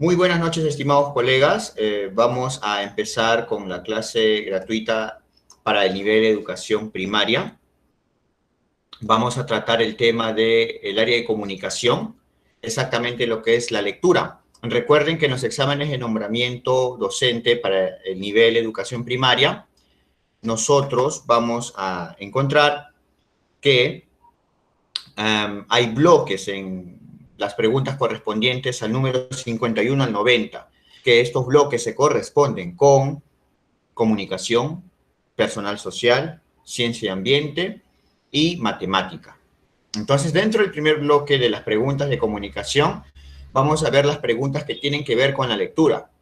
Muy buenas noches, estimados colegas. Vamos a empezar con la clase gratuita para el nivel de educación primaria. Vamos a tratar el tema del área de comunicación, exactamente lo que es la lectura. Recuerden que en los exámenes de nombramiento docente para el nivel de educación primaria, nosotros vamos a encontrar que hay bloques en las preguntas correspondientes al número 51 al 90, que estos bloques se corresponden con comunicación, personal social, ciencia y ambiente y matemática. Entonces, dentro del primer bloque de las preguntas de comunicación, vamos a ver las preguntas que tienen que ver con la lectura.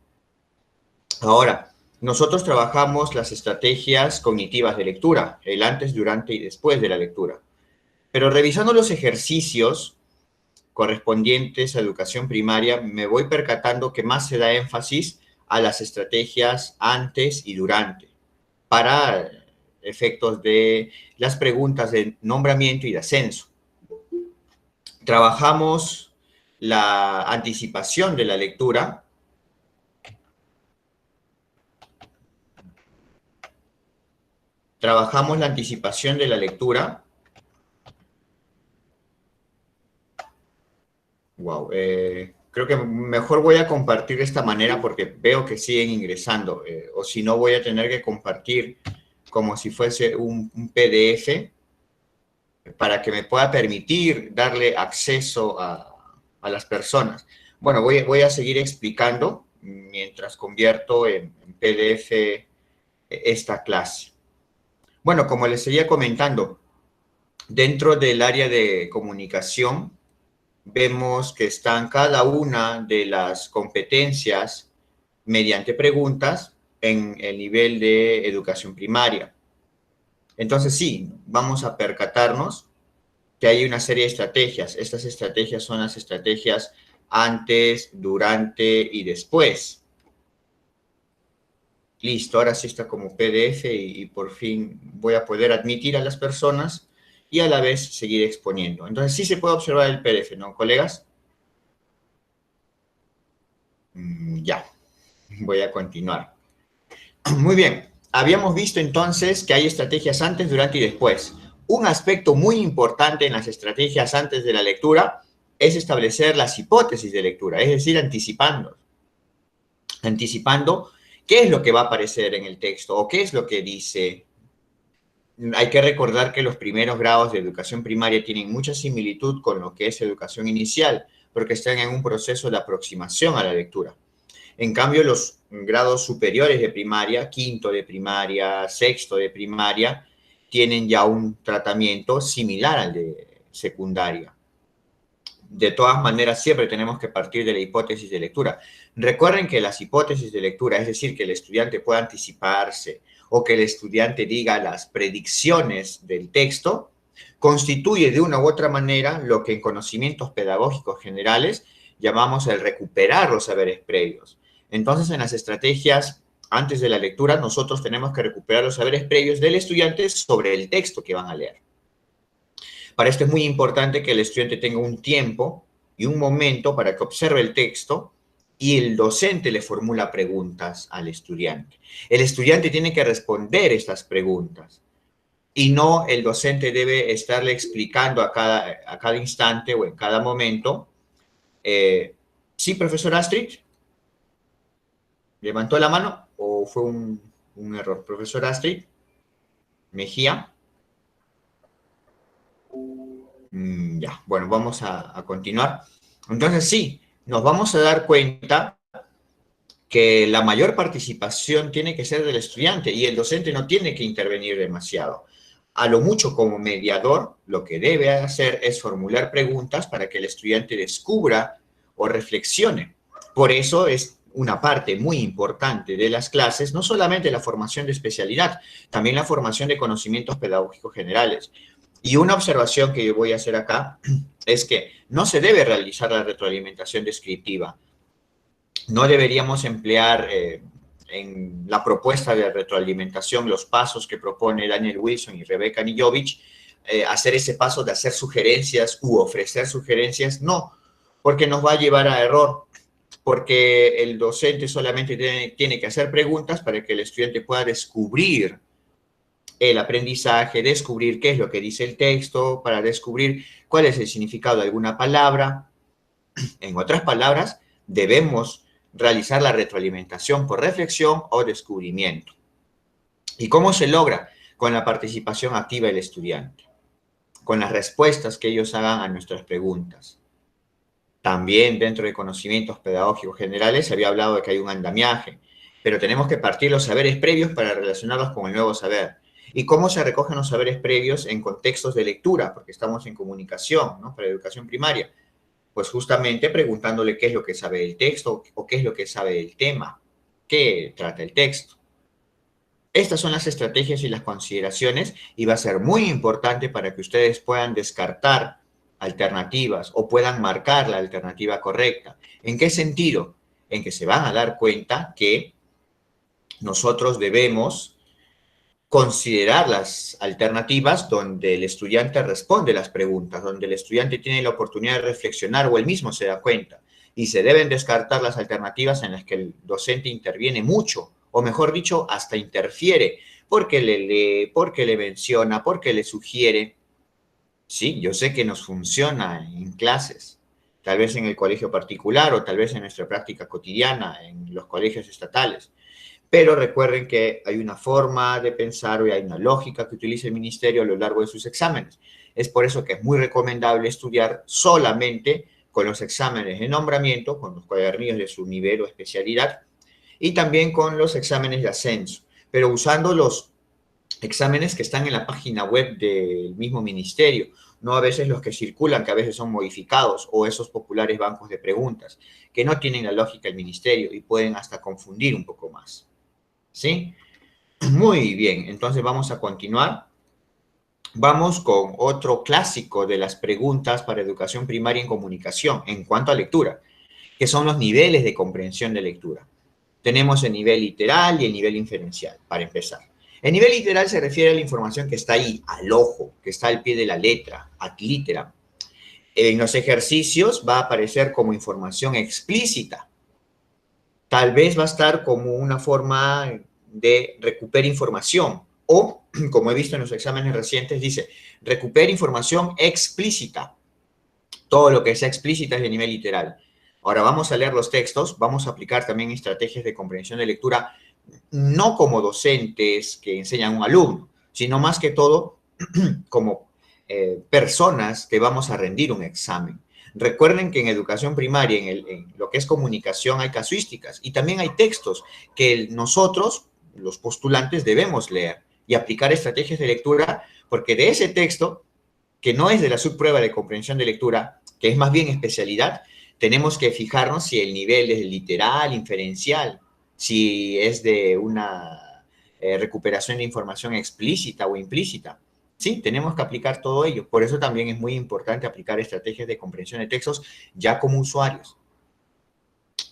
Ahora, nosotros trabajamos las estrategias cognitivas de lectura, el antes, durante y después de la lectura. Pero revisando los ejercicios correspondientes a educación primaria, me voy percatando que más se da énfasis a las estrategias antes y durante, para efectos de las preguntas de nombramiento y de ascenso. Trabajamos la anticipación de la lectura. Trabajamos la anticipación de la lectura. Wow, creo que mejor voy a compartir de esta manera porque veo que siguen ingresando, o si no voy a tener que compartir como si fuese un PDF para que me pueda permitir darle acceso a las personas. Bueno, voy a seguir explicando mientras convierto en PDF esta clase. Bueno, como les seguía comentando, dentro del área de comunicación, vemos que están cada una de las competencias mediante preguntas en el nivel de educación primaria. Entonces, sí, vamos a percatarnos que hay una serie de estrategias. Estas estrategias son las estrategias antes, durante y después. Listo, ahora sí está como PDF y por fin voy a poder admitir a las personas y a la vez seguir exponiendo. Entonces, sí se puede observar el PDF, ¿no, colegas? Ya, voy a continuar. Muy bien, habíamos visto entonces que hay estrategias antes, durante y después. Un aspecto muy importante en las estrategias antes de la lectura es establecer las hipótesis de lectura, es decir, anticipando qué es lo que va a aparecer en el texto o qué es lo que dice. Hay que recordar que los primeros grados de educación primaria tienen mucha similitud con lo que es educación inicial, porque están en un proceso de aproximación a la lectura. En cambio, los grados superiores de primaria, quinto de primaria, sexto de primaria, tienen ya un tratamiento similar al de secundaria. De todas maneras, siempre tenemos que partir de la hipótesis de lectura. Recuerden que las hipótesis de lectura, es decir, que el estudiante pueda anticiparse o que el estudiante diga las predicciones del texto, constituye de una u otra manera lo que en conocimientos pedagógicos generales llamamos el recuperar los saberes previos. Entonces, en las estrategias antes de la lectura, nosotros tenemos que recuperar los saberes previos del estudiante sobre el texto que van a leer. Para esto es muy importante que el estudiante tenga un tiempo y un momento para que observe el texto y el docente le formula preguntas al estudiante. El estudiante tiene que responder estas preguntas y no el docente debe estarle explicando a cada instante o en cada momento. ¿Sí, profesor Astrid? ¿Levantó la mano o fue un error? Profesor Astrid Mejía. Ya, bueno, vamos a continuar. Entonces, sí, nos vamos a dar cuenta que la mayor participación tiene que ser del estudiante y el docente no tiene que intervenir demasiado. A lo mucho como mediador, lo que debe hacer es formular preguntas para que el estudiante descubra o reflexione. Por eso es una parte muy importante de las clases, no solamente la formación de especialidad, también la formación de conocimientos pedagógicos generales. Y una observación que yo voy a hacer acá es que no se debe realizar la retroalimentación descriptiva. No deberíamos emplear en la propuesta de retroalimentación los pasos que propone Daniel Wilson y Rebeca Nijovich, hacer ese paso de hacer sugerencias u ofrecer sugerencias, no, porque nos va a llevar a error. porque el docente solamente tiene que hacer preguntas para que el estudiante pueda descubrir el aprendizaje, descubrir qué es lo que dice el texto, para descubrir cuál es el significado de alguna palabra. En otras palabras, debemos realizar la retroalimentación por reflexión o descubrimiento. ¿Y cómo se logra? Con la participación activa del estudiante, con las respuestas que ellos hagan a nuestras preguntas. También dentro de conocimientos pedagógicos generales se había hablado de que hay un andamiaje, pero tenemos que partir los saberes previos para relacionarlos con el nuevo saber. ¿Y cómo se recogen los saberes previos en contextos de lectura? Porque estamos en comunicación, ¿no? Para educación primaria. Pues justamente preguntándole qué es lo que sabe del texto o qué es lo que sabe del tema, qué trata el texto. Estas son las estrategias y las consideraciones y va a ser muy importante para que ustedes puedan descartar alternativas o puedan marcar la alternativa correcta. ¿En qué sentido? En que se van a dar cuenta que nosotros debemos considerar las alternativas donde el estudiante responde las preguntas, donde el estudiante tiene la oportunidad de reflexionar o él mismo se da cuenta. Y se deben descartar las alternativas en las que el docente interviene mucho, o mejor dicho, hasta interfiere, porque le lee, porque le menciona, porque le sugiere. Sí, yo sé que nos funciona en clases, tal vez en el colegio particular o tal vez en nuestra práctica cotidiana, en los colegios estatales. Pero recuerden que hay una forma de pensar y hay una lógica que utiliza el ministerio a lo largo de sus exámenes. Es por eso que es muy recomendable estudiar solamente con los exámenes de nombramiento, con los cuadernillos de su nivel o especialidad, y también con los exámenes de ascenso, pero usando los exámenes que están en la página web del mismo ministerio, no a veces los que circulan, que a veces son modificados, o esos populares bancos de preguntas, que no tienen la lógica del ministerio y pueden hasta confundir un poco más. ¿Sí? Muy bien, entonces vamos a continuar. Vamos con otro clásico de las preguntas para educación primaria en comunicación en cuanto a lectura, que son los niveles de comprensión de lectura. Tenemos el nivel literal y el nivel inferencial, para empezar. El nivel literal se refiere a la información que está ahí, al ojo, que está al pie de la letra, ad literam. En los ejercicios va a aparecer como información explícita. Tal vez va a estar como una forma de recuperar información o, como he visto en los exámenes recientes, dice, recupera información explícita. Todo lo que sea explícita es de nivel literal. Ahora vamos a leer los textos, vamos a aplicar también estrategias de comprensión de lectura, no como docentes que enseñan a un alumno, sino más que todo como personas que vamos a rendir un examen. Recuerden que en educación primaria, en lo que es comunicación, hay casuísticas y también hay textos que nosotros, los postulantes, debemos leer y aplicar estrategias de lectura, porque de ese texto, que no es de la subprueba de comprensión de lectura, que es más bien especialidad, tenemos que fijarnos si el nivel es literal, inferencial, si es de una recuperación de información explícita o implícita. Sí, tenemos que aplicar todo ello. Por eso también es muy importante aplicar estrategias de comprensión de textos ya como usuarios.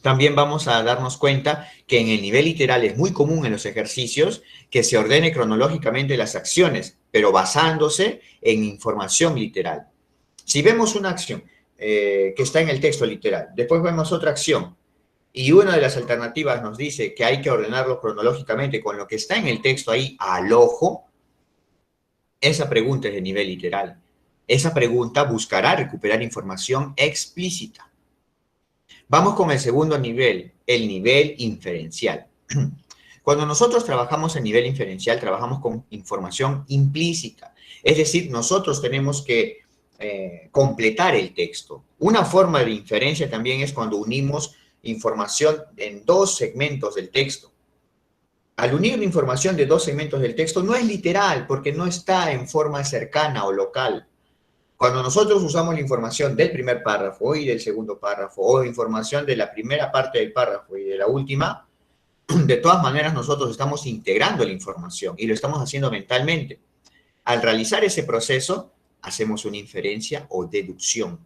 También vamos a darnos cuenta que en el nivel literal es muy común en los ejercicios que se ordene cronológicamente las acciones, pero basándose en información literal. Si vemos una acción que está en el texto literal, después vemos otra acción y una de las alternativas nos dice que hay que ordenarlo cronológicamente con lo que está en el texto ahí al ojo, esa pregunta es de nivel literal. Esa pregunta buscará recuperar información explícita. Vamos con el segundo nivel, el nivel inferencial. Cuando nosotros trabajamos en nivel inferencial, trabajamos con información implícita. Es decir, nosotros tenemos que completar el texto. Una forma de inferencia también es cuando unimos información en dos segmentos del texto. Al unir la información de dos segmentos del texto no es literal porque no está en forma cercana o local. Cuando nosotros usamos la información del primer párrafo y del segundo párrafo, o información de la primera parte del párrafo y de la última, de todas maneras nosotros estamos integrando la información y lo estamos haciendo mentalmente. Al realizar ese proceso, hacemos una inferencia o deducción.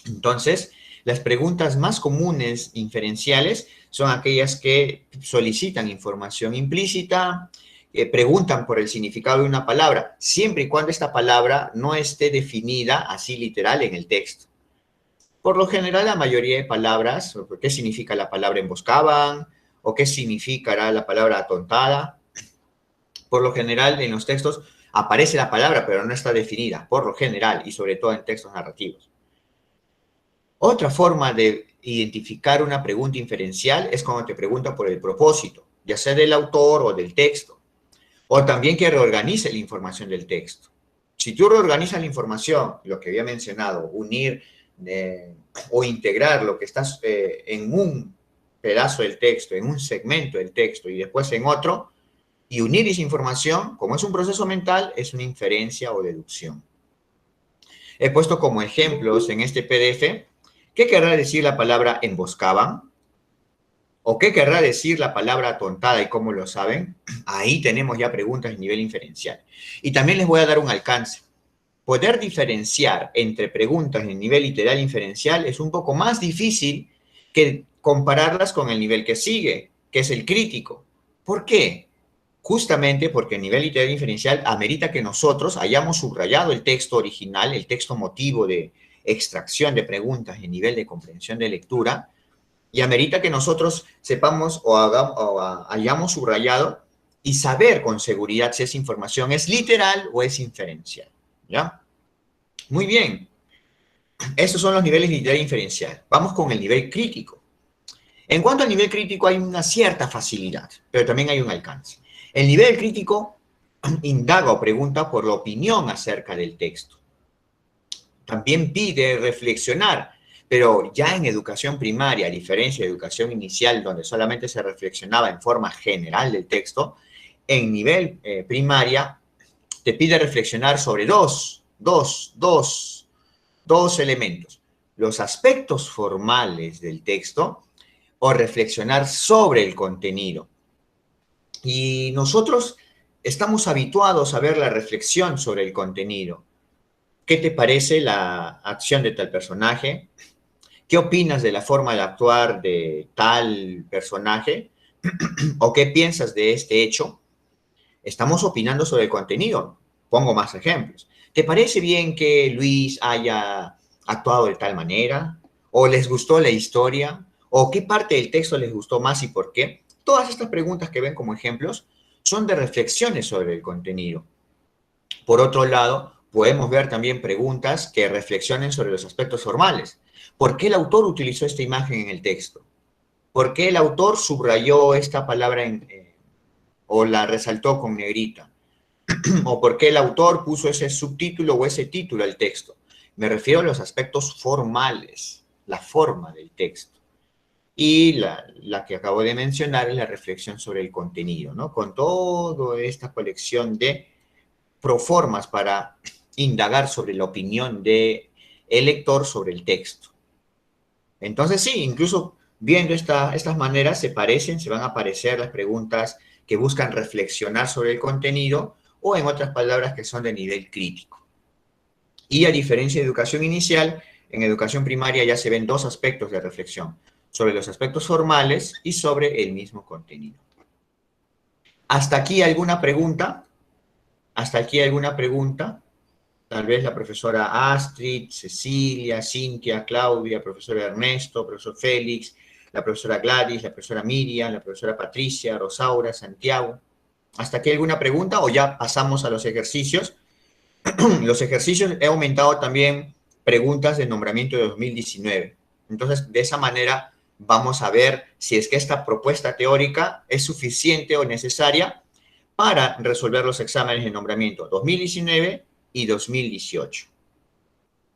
Entonces, las preguntas más comunes inferenciales son aquellas que solicitan información implícita, preguntan por el significado de una palabra, siempre y cuando esta palabra no esté definida así literal en el texto. Por lo general, la mayoría de palabras, ¿qué significa la palabra emboscaban? ¿O qué significará la palabra atontada? Por lo general, en los textos aparece la palabra, pero no está definida, por lo general, y sobre todo en textos narrativos. Otra forma de identificar una pregunta inferencial es cuando te pregunta por el propósito, ya sea del autor o del texto, o también que reorganice la información del texto. Si tú reorganizas la información, lo que había mencionado, unir o integrar lo que está en un pedazo del texto, en un segmento del texto y después en otro, y unir esa información, como es un proceso mental, es una inferencia o deducción. He puesto como ejemplos en este PDF, ¿qué querrá decir la palabra emboscaban? ¿O qué querrá decir la palabra atontada y cómo lo saben? Ahí tenemos ya preguntas de nivel inferencial. Y también les voy a dar un alcance. Poder diferenciar entre preguntas en nivel literal inferencial es un poco más difícil que compararlas con el nivel que sigue, que es el crítico. ¿Por qué? Justamente porque el nivel literal inferencial amerita que nosotros hayamos subrayado el texto original, el texto motivo de extracción de preguntas en nivel de comprensión de lectura, y amerita que nosotros sepamos o hayamos subrayado y saber con seguridad si esa información es literal o es inferencial. ¿Ya? Muy bien. Esos son los niveles literal e inferencial. Vamos con el nivel crítico. En cuanto al nivel crítico hay una cierta facilidad, pero también hay un alcance. El nivel crítico indaga o pregunta por la opinión acerca del texto. También pide reflexionar, pero ya en educación primaria, a diferencia de educación inicial, donde solamente se reflexionaba en forma general del texto, en nivel primaria te pide reflexionar sobre dos elementos. Los aspectos formales del texto o reflexionar sobre el contenido. Y nosotros estamos habituados a ver la reflexión sobre el contenido. ¿Qué te parece la acción de tal personaje? ¿Qué opinas de la forma de actuar de tal personaje? ¿O qué piensas de este hecho? Estamos opinando sobre el contenido. Pongo más ejemplos. ¿Te parece bien que Luis haya actuado de tal manera? ¿O les gustó la historia? ¿O qué parte del texto les gustó más y por qué? Todas estas preguntas que ven como ejemplos son de reflexiones sobre el contenido. Por otro lado, podemos ver también preguntas que reflexionen sobre los aspectos formales. ¿Por qué el autor utilizó esta imagen en el texto? ¿Por qué el autor subrayó esta palabra o la resaltó con negrita? ¿O por qué el autor puso ese subtítulo o ese título al texto? Me refiero a los aspectos formales, la forma del texto. Y la que acabo de mencionar es la reflexión sobre el contenido, ¿no? Con toda esta colección de proformas para indagar sobre la opinión del lector sobre el texto. Entonces, sí, incluso viendo estas maneras se van a aparecer las preguntas que buscan reflexionar sobre el contenido o en otras palabras que son de nivel crítico. Y a diferencia de educación inicial, en educación primaria ya se ven dos aspectos de reflexión, sobre los aspectos formales y sobre el mismo contenido. ¿Hasta aquí alguna pregunta? ¿Hasta aquí alguna pregunta? Tal vez la profesora Astrid, Cecilia, Cintia, Claudia, profesor Ernesto, profesor Félix, la profesora Gladys, la profesora Miriam, la profesora Patricia, Rosaura, Santiago. ¿Hasta aquí alguna pregunta o ya pasamos a los ejercicios? Los ejercicios he aumentado también preguntas de nombramiento de 2019. Entonces, de esa manera vamos a ver si es que esta propuesta teórica es suficiente o necesaria para resolver los exámenes de nombramiento 2019 y 2018.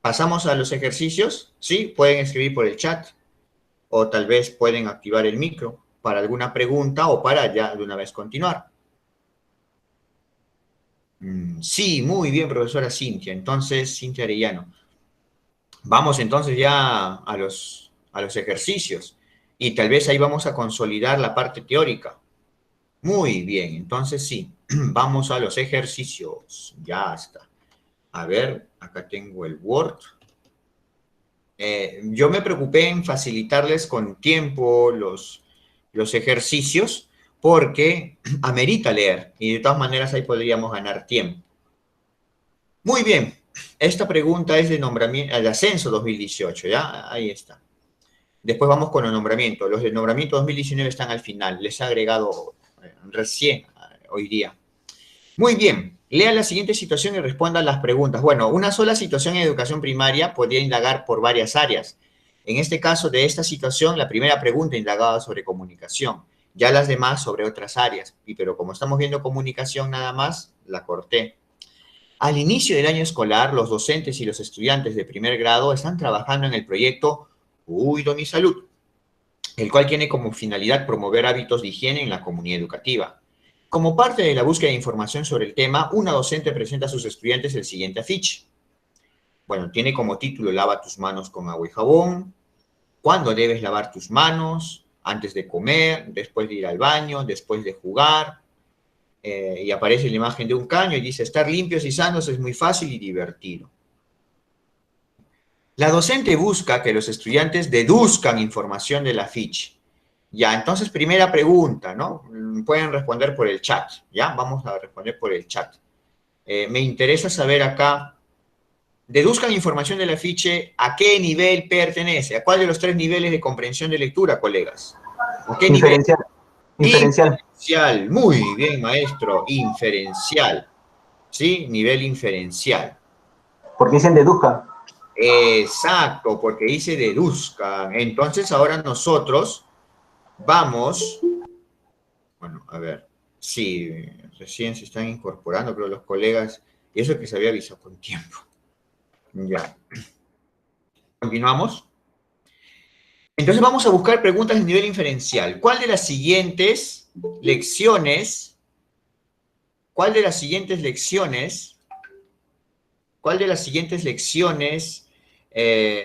Pasamos a los ejercicios, ¿sí? Pueden escribir por el chat o tal vez pueden activar el micro para alguna pregunta o para ya de una vez continuar. Sí, muy bien, profesora Cintia. Entonces, Cintia Arellano. Vamos entonces ya a los ejercicios y tal vez ahí vamos a consolidar la parte teórica. Muy bien, entonces sí, vamos a los ejercicios. Ya está. A ver, acá tengo el Word. Yo me preocupé en facilitarles con tiempo los ejercicios porque amerita leer y de todas maneras ahí podríamos ganar tiempo. Muy bien, Esta pregunta es de nombramiento, de ascenso 2018, ¿ya? Ahí está. Después vamos con el nombramiento. Los del nombramiento 2019 están al final. Les he agregado recién, hoy día. Muy bien. Lea la siguiente situación y responda a las preguntas. Bueno, una sola situación en educación primaria podría indagar por varias áreas. En este caso de esta situación, la primera pregunta indagaba sobre comunicación. Ya las demás sobre otras áreas. Pero como estamos viendo comunicación nada más, la corté. Al inicio del año escolar, los docentes y los estudiantes de primer grado están trabajando en el proyecto Cuido mi salud, el cual tiene como finalidad promover hábitos de higiene en la comunidad educativa. Como parte de la búsqueda de información sobre el tema, una docente presenta a sus estudiantes el siguiente afiche. Bueno, tiene como título Lava tus manos con agua y jabón, cuándo debes lavar tus manos, antes de comer, después de ir al baño, después de jugar, y aparece la imagen de un caño y dice, estar limpios y sanos es muy fácil y divertido. La docente busca que los estudiantes deduzcan información del afiche. Ya, entonces, primera pregunta, ¿no? Pueden responder por el chat, ¿ya? Vamos a responder por el chat. Me interesa saber acá, deduzcan información del afiche, ¿a qué nivel pertenece? ¿A cuál de los 3 niveles de comprensión de lectura, colegas? ¿A qué nivel? Inferencial. Inferencial. Inferencial. Muy bien, maestro. Inferencial. ¿Sí? Nivel inferencial. Porque dicen deduzcan. Exacto, porque dice deduzcan. Entonces, ahora nosotros vamos, bueno, a ver, sí, recién se están incorporando, pero los colegas, y eso que se había avisado con tiempo. Ya. Continuamos. Entonces vamos a buscar preguntas de nivel inferencial. ¿Cuál de las siguientes lecciones, cuál de las siguientes lecciones, cuál de las siguientes lecciones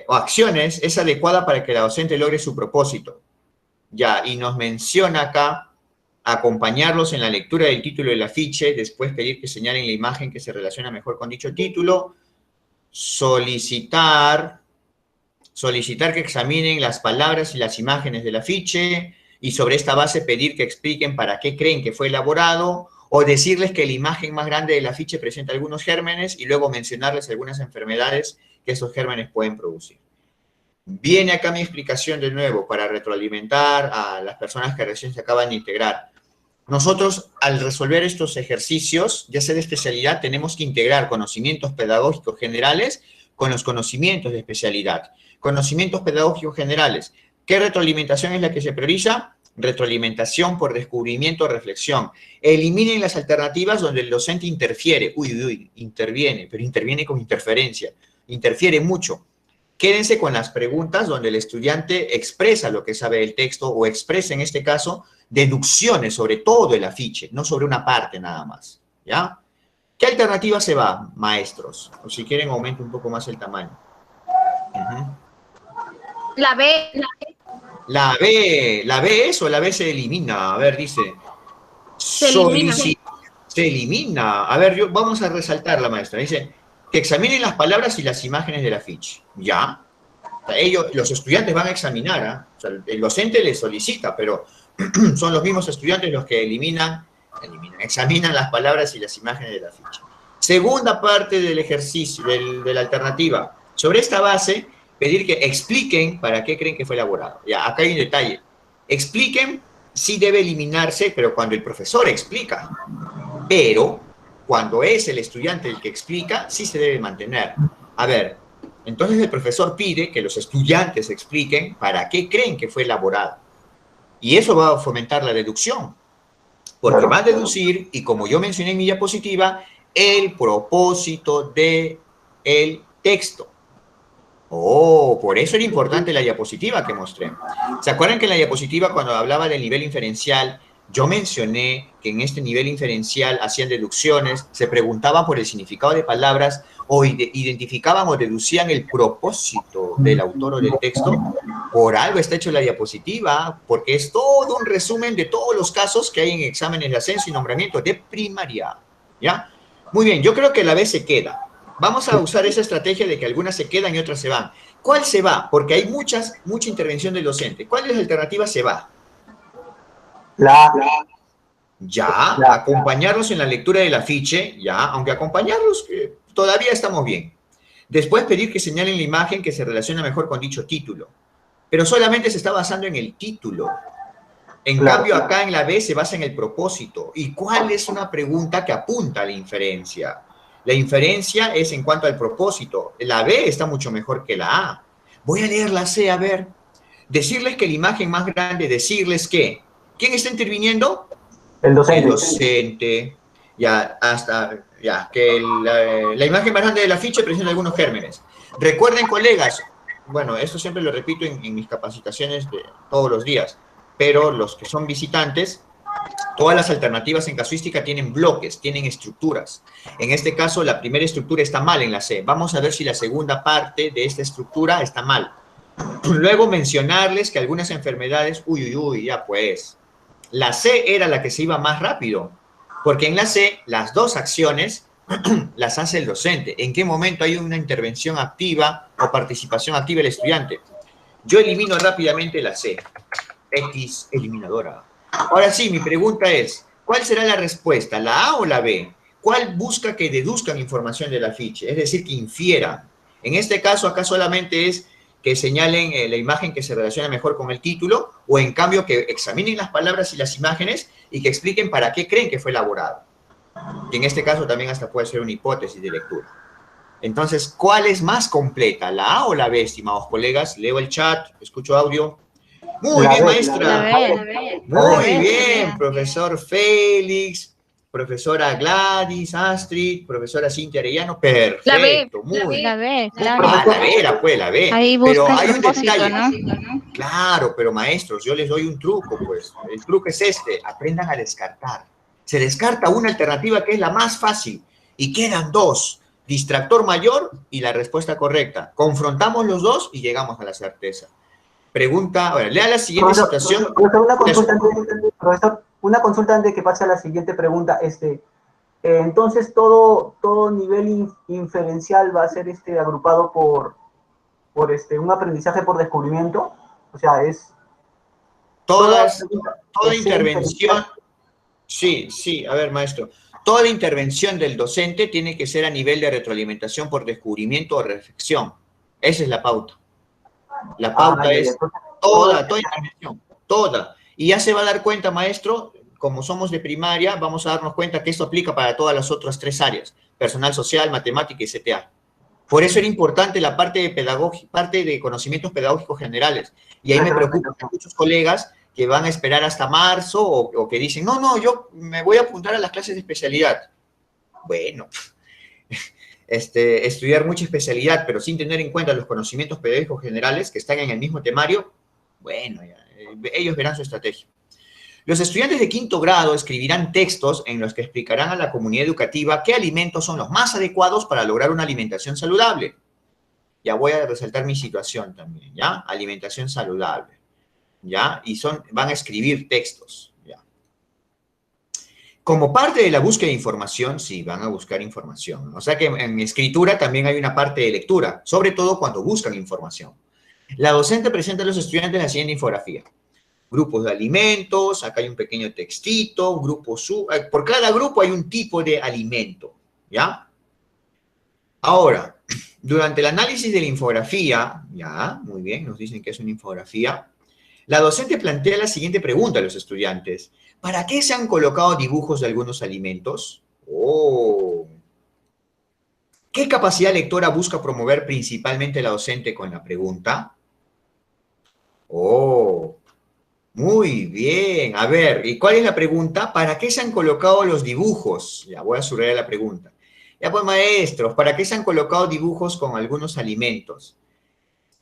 o acciones es adecuada para que la docente logre su propósito? Ya, y nos menciona acá acompañarlos en la lectura del título del afiche, después pedir que señalen la imagen que se relaciona mejor con dicho título, solicitar que examinen las palabras y las imágenes del afiche y sobre esta base pedir que expliquen para qué creen que fue elaborado o decirles que la imagen más grande del afiche presenta algunos gérmenes y luego mencionarles algunas enfermedades que esos gérmenes pueden producir. Viene acá mi explicación de nuevo para retroalimentar a las personas que recién se acaban de integrar. Nosotros, al resolver estos ejercicios, ya sea de especialidad, tenemos que integrar conocimientos pedagógicos generales con los conocimientos de especialidad. Conocimientos pedagógicos generales. ¿Qué retroalimentación es la que se prioriza? Retroalimentación por descubrimiento o reflexión. Eliminen las alternativas donde el docente interfiere. Interviene, pero interviene con interferencia. Interfiere mucho. Quédense con las preguntas donde el estudiante expresa lo que sabe del texto o expresa, en este caso, deducciones sobre todo el afiche, no sobre una parte nada más, ¿ya? ¿Qué alternativa se va, maestros? O si quieren, aumento un poco más el tamaño. La B. La B es o la B se elimina. A ver, dice. Se elimina. Se elimina. A ver, vamos a resaltar la maestra. Dice que examinen las palabras y las imágenes del afiche. ¿Ya? O sea, los estudiantes van a examinar, ¿eh? O sea, el docente les solicita, pero son los mismos estudiantes los que examinan las palabras y las imágenes de la ficha. Segunda parte del ejercicio, de la alternativa. Sobre esta base, pedir que expliquen para qué creen que fue elaborado. Ya, acá hay un detalle. Expliquen si debe eliminarse, pero cuando el profesor explica. Pero cuando es el estudiante el que explica, sí se debe mantener. A ver, entonces el profesor pide que los estudiantes expliquen para qué creen que fue elaborado. Y eso va a fomentar la deducción, porque va a deducir, y como yo mencioné en mi diapositiva, el propósito del texto. Oh, por eso era importante la diapositiva que mostré. ¿Se acuerdan que en la diapositiva, cuando hablaba del nivel inferencial, yo mencioné que en este nivel inferencial hacían deducciones, se preguntaban por el significado de palabras o identificaban o deducían el propósito del autor o del texto? Por algo está hecho la diapositiva, porque es todo un resumen de todos los casos que hay en exámenes de ascenso y nombramiento de primaria. ¿Ya? Muy bien, yo creo que la B se queda. Vamos a usar esa estrategia de que algunas se quedan y otras se van. ¿Cuál se va? Porque hay mucha intervención del docente. ¿Cuál de las alternativas se va? Ya, acompañarlos en la lectura del afiche, ya, aunque acompañarlos todavía estamos bien. Después pedir que señalen la imagen que se relaciona mejor con dicho título. Pero solamente se está basando en el título. En Claro, cambio, claro. acá en la B se basa en el propósito. ¿Y cuál es una pregunta que apunta a la inferencia? La inferencia es en cuanto al propósito. La B está mucho mejor que la A. Voy a leer la C, a ver. Decirles que la imagen más grande, decirles que. ¿Quién está interviniendo? El El docente. docente. Ya, hasta, ya, que la imagen más grande del afiche presenta algunos gérmenes. Recuerden, colegas, bueno, esto siempre lo repito en mis capacitaciones de todos los días, pero los que son visitantes, todas las alternativas en casuística tienen bloques, tienen estructuras. En este caso, la primera estructura está mal en la C. Vamos a ver si la segunda parte de esta estructura está mal. Luego mencionarles que algunas enfermedades, ya pues, la C era la que se iba más rápido, porque en la C las dos acciones las hace el docente. ¿En qué momento hay una intervención activa o participación activa del estudiante? Yo elimino rápidamente la C. X eliminadora. Ahora sí, mi pregunta es, ¿cuál será la respuesta, la A o la B? ¿Cuál busca que deduzcan información del afiche? Es decir, que infieran. En este caso, acá solamente es que señalen la imagen que se relaciona mejor con el título, o en cambio que examinen las palabras y las imágenes y que expliquen para qué creen que fue elaborado. Y en este caso también hasta puede ser una hipótesis de lectura. Entonces, ¿cuál es más completa, la A o la B, estimados colegas? Leo el chat, escucho audio. Muy La bien, B, maestra. La B. Muy B, bien, profesor Félix, profesora Gladys, Astrid, profesora Cintia Arellano. La B. Perfecto, muy La B, claro. Ah, la B, la pues, la B. Ahí Pero busca el hay un propósito, detalle. ¿no? Claro, pero maestros, yo les doy un truco, pues. El truco es este, aprendan a descartar. Se descarta una alternativa que es la más fácil y quedan dos, distractor mayor y la respuesta correcta. Confrontamos los dos y llegamos a la certeza. Pregunta, ahora, lea la siguiente Profesor, situación. profesor, una consulta antes de que pase a la siguiente pregunta. Entonces, todo nivel inferencial va a ser agrupado por un aprendizaje por descubrimiento. O sea, toda pregunta Toda que sea intervención, inferencial. sí, a ver, maestro, toda intervención del docente tiene que ser a nivel de retroalimentación por descubrimiento o reflexión. Esa es la pauta. La pauta Ya, es entonces, toda intervención, toda. Y ya se va a dar cuenta, maestro, como somos de primaria, vamos a darnos cuenta que esto aplica para todas las otras tres áreas, personal social, matemática y CTA. Por eso era importante la parte de pedagogía, parte de conocimientos pedagógicos generales. Y ahí me preocupan muchos colegas que van a esperar hasta marzo o que dicen, no, yo me voy a apuntar a las clases de especialidad. Bueno, estudiar mucha especialidad, pero sin tener en cuenta los conocimientos pedagógicos generales que están en el mismo temario, bueno, ellos verán su estrategia. Los estudiantes de quinto grado escribirán textos en los que explicarán a la comunidad educativa qué alimentos son los más adecuados para lograr una alimentación saludable. Ya voy a resaltar mi situación también, ¿ya? Alimentación saludable, ¿ya? Y van a escribir textos, ¿ya? Como parte de la búsqueda de información, sí, van a buscar información. O sea que en mi escritura también hay una parte de lectura, sobre todo cuando buscan información. La docente presenta a los estudiantes la siguiente infografía. Grupos de alimentos, acá hay un pequeño textito, por cada grupo hay un tipo de alimento, ¿ya? Ahora, durante el análisis de la infografía, ya, muy bien, nos dicen que es una infografía, la docente plantea la siguiente pregunta a los estudiantes. ¿Para qué se han colocado dibujos de algunos alimentos? ¿Qué capacidad lectora busca promover principalmente la docente con la pregunta? Muy bien. A ver, ¿y cuál es la pregunta? ¿Para qué se han colocado los dibujos? Ya voy a subrayar la pregunta. Ya pues, maestros, ¿para qué se han colocado dibujos con algunos alimentos?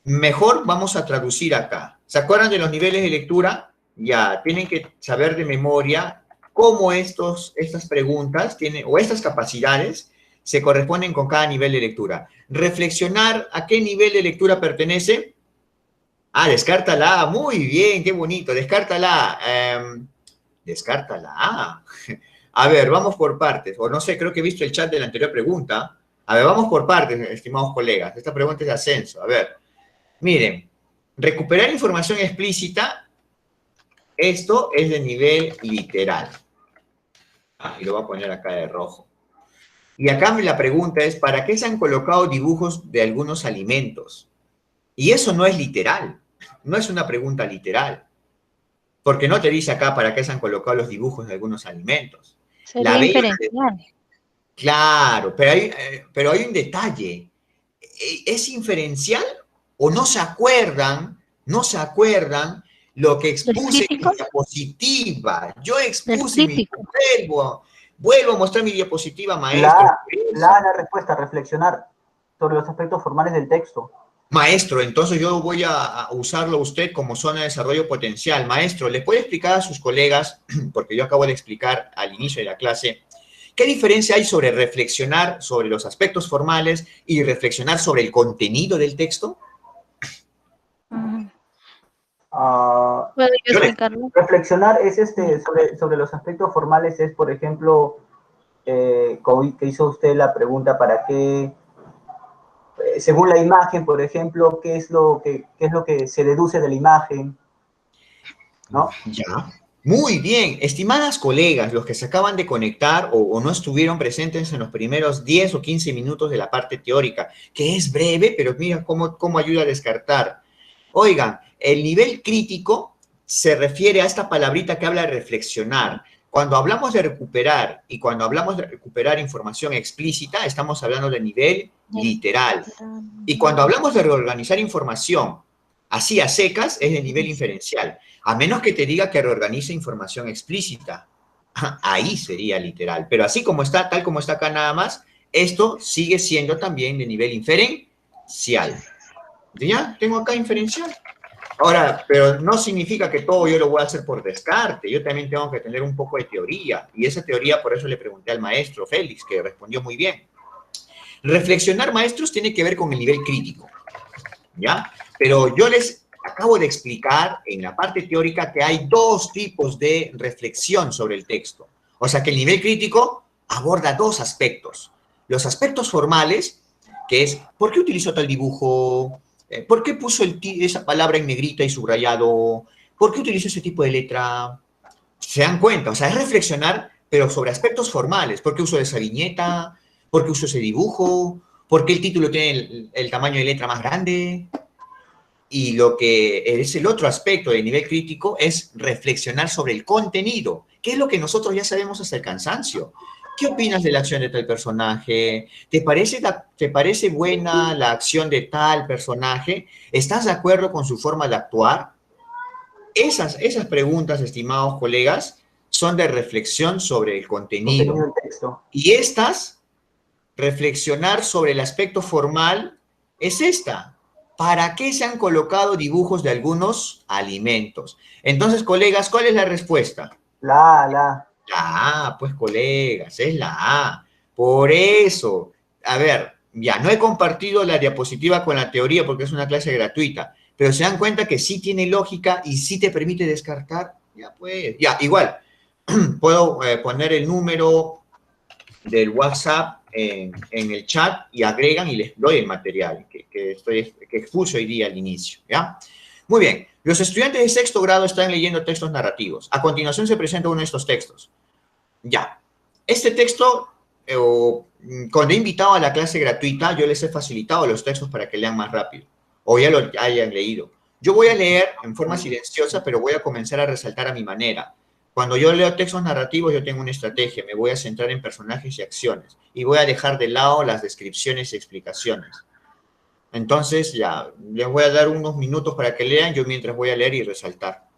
Mejor vamos a traducir acá. ¿Se acuerdan de los niveles de lectura? Ya, tienen que saber de memoria cómo estas preguntas o estas capacidades se corresponden con cada nivel de lectura. Reflexionar a qué nivel de lectura pertenece. Descártala. Muy bien, qué bonito. Descártala. Descártala. A ver, vamos por partes. O no sé, creo que he visto el chat de la anterior pregunta. A ver, vamos por partes, estimados colegas. Esta pregunta es de ascenso. A ver, miren. Recuperar información explícita. Esto es de nivel literal. Y lo voy a poner acá de rojo. Y acá la pregunta es, ¿para qué se han colocado dibujos de algunos alimentos? Y eso no es literal, no es una pregunta literal, porque no te dice acá para qué se han colocado los dibujos de algunos alimentos. La Sería B, inferencial. claro, pero hay un detalle. ¿Es inferencial o no se acuerdan? No se acuerdan lo que ¿Del expuse en mi crítico? diapositiva. Yo Del expuse mi... crítico. Vuelvo a mostrar mi diapositiva, La maestro. A, la A es la respuesta, reflexionar sobre los aspectos formales del texto. Maestro, entonces yo voy a usarlo a usted como zona de desarrollo potencial. Maestro, ¿le puede explicar a sus colegas, porque yo acabo de explicar al inicio de la clase, qué diferencia hay sobre reflexionar sobre los aspectos formales y reflexionar sobre el contenido del texto? ¿Puedo yo Yo le- explicarlo? Reflexionar es sobre los aspectos formales, es, por ejemplo, como que hizo usted la pregunta, ¿para qué? Según la imagen, por ejemplo, qué es lo que se deduce de la imagen, ¿no? Ya. Muy bien. Estimadas colegas, los que se acaban de conectar o no estuvieron presentes en los primeros 10 o 15 minutos de la parte teórica, que es breve, pero mira cómo ayuda a descartar. Oigan, el nivel crítico se refiere a esta palabrita que habla de reflexionar. Cuando hablamos de recuperar y cuando hablamos de recuperar información explícita, estamos hablando de nivel literal. Y cuando hablamos de reorganizar información así a secas, es de nivel inferencial. A menos que te diga que reorganice información explícita. Ahí sería literal. Pero así como está, tal como está acá nada más, esto sigue siendo también de nivel inferencial. ¿Ya? Tengo acá inferencial. Ahora, pero no significa que todo yo lo voy a hacer por descarte. Yo también tengo que tener un poco de teoría. Y esa teoría, por eso le pregunté al maestro Félix, que respondió muy bien. Reflexionar, maestros, tiene que ver con el nivel crítico. ¿Ya? Pero yo les acabo de explicar en la parte teórica que hay dos tipos de reflexión sobre el texto. O sea que el nivel crítico aborda dos aspectos. Los aspectos formales, que es, ¿por qué utilizó tal dibujo? ¿Por qué puso esa palabra en negrita y subrayado? ¿Por qué utilizó ese tipo de letra? Se dan cuenta, o sea, es reflexionar, pero sobre aspectos formales. ¿Por qué uso esa viñeta? ¿Por qué uso ese dibujo? ¿Por qué el título tiene el tamaño de letra más grande? Y lo que es el otro aspecto de nivel crítico es reflexionar sobre el contenido, que es lo que nosotros ya sabemos hasta el cansancio. ¿Qué opinas de la acción de tal personaje? ¿Te parece buena la acción de tal personaje? ¿Estás de acuerdo con su forma de actuar? Esas preguntas, estimados colegas, son de reflexión sobre el Contenido contenido. del texto. Y estas, reflexionar sobre el aspecto formal, es esta. ¿Para qué se han colocado dibujos de algunos alimentos? Entonces, colegas, ¿cuál es la respuesta? La. La A, pues colegas, es la A. Por eso, a ver, ya no he compartido la diapositiva con la teoría porque es una clase gratuita, pero se dan cuenta que sí tiene lógica y sí te permite descartar. Ya pues, ya, igual, puedo poner el número del WhatsApp en el chat y agregan y les doy el material que expuse hoy día al inicio, ¿ya? Muy bien, los estudiantes de sexto grado están leyendo textos narrativos. A continuación se presenta uno de estos textos. Ya, este texto, cuando he invitado a la clase gratuita, yo les he facilitado los textos para que lean más rápido, o ya lo hayan leído. Yo voy a leer en forma silenciosa, pero voy a comenzar a resaltar a mi manera. Cuando yo leo textos narrativos, yo tengo una estrategia, me voy a centrar en personajes y acciones, y voy a dejar de lado las descripciones y explicaciones. Entonces, ya, les voy a dar unos minutos para que lean, yo mientras voy a leer y resaltar.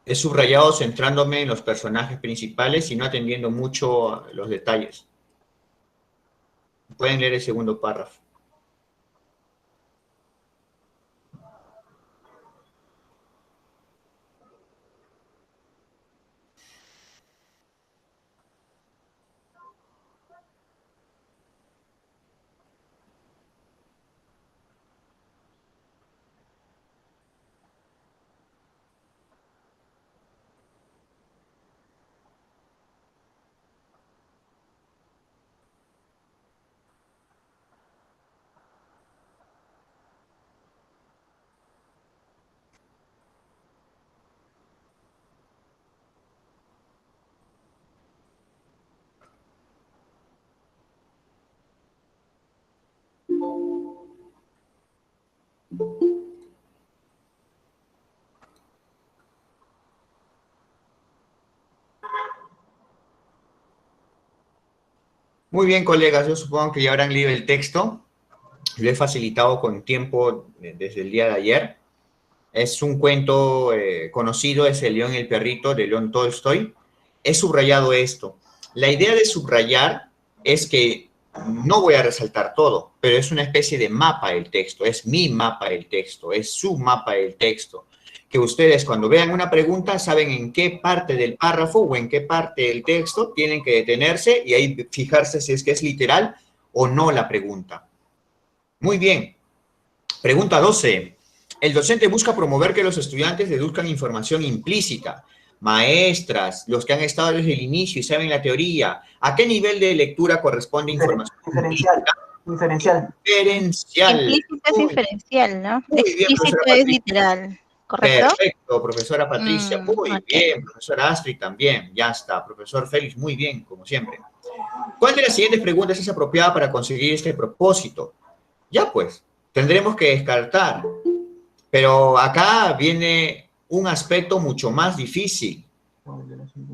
He subrayado centrándome en los personajes principales y no atendiendo mucho a los detalles. Pueden leer el segundo párrafo. Muy bien, colegas, yo supongo que ya habrán leído el texto. Lo he facilitado con tiempo desde el día de ayer. Es un cuento conocido, es El león y el perrito, de León Tolstoy. He subrayado esto. La idea de subrayar es que no voy a resaltar todo, pero es una especie de mapa del texto, es mi mapa del texto, es su mapa del texto. Que ustedes cuando vean una pregunta saben en qué parte del párrafo o en qué parte del texto tienen que detenerse y ahí fijarse si es que es literal o no la pregunta. Muy bien. Pregunta 12. El docente busca promover que los estudiantes deduzcan información implícita. Maestras, los que han estado desde el inicio y saben la teoría, ¿a qué nivel de lectura corresponde información Diferencial. Diferencial. Diferencial. Implícito es inferencial, ¿no? Muy bien, Explícito profesora es Patricia. literal, ¿correcto? Perfecto, profesora Patricia. Muy Ok. bien, profesora Astrid también. Ya está. Profesor Félix, muy bien, como siempre. ¿Cuál de las siguientes preguntas es apropiada para conseguir este propósito? Ya pues, tendremos que descartar. Pero acá viene un aspecto mucho más difícil.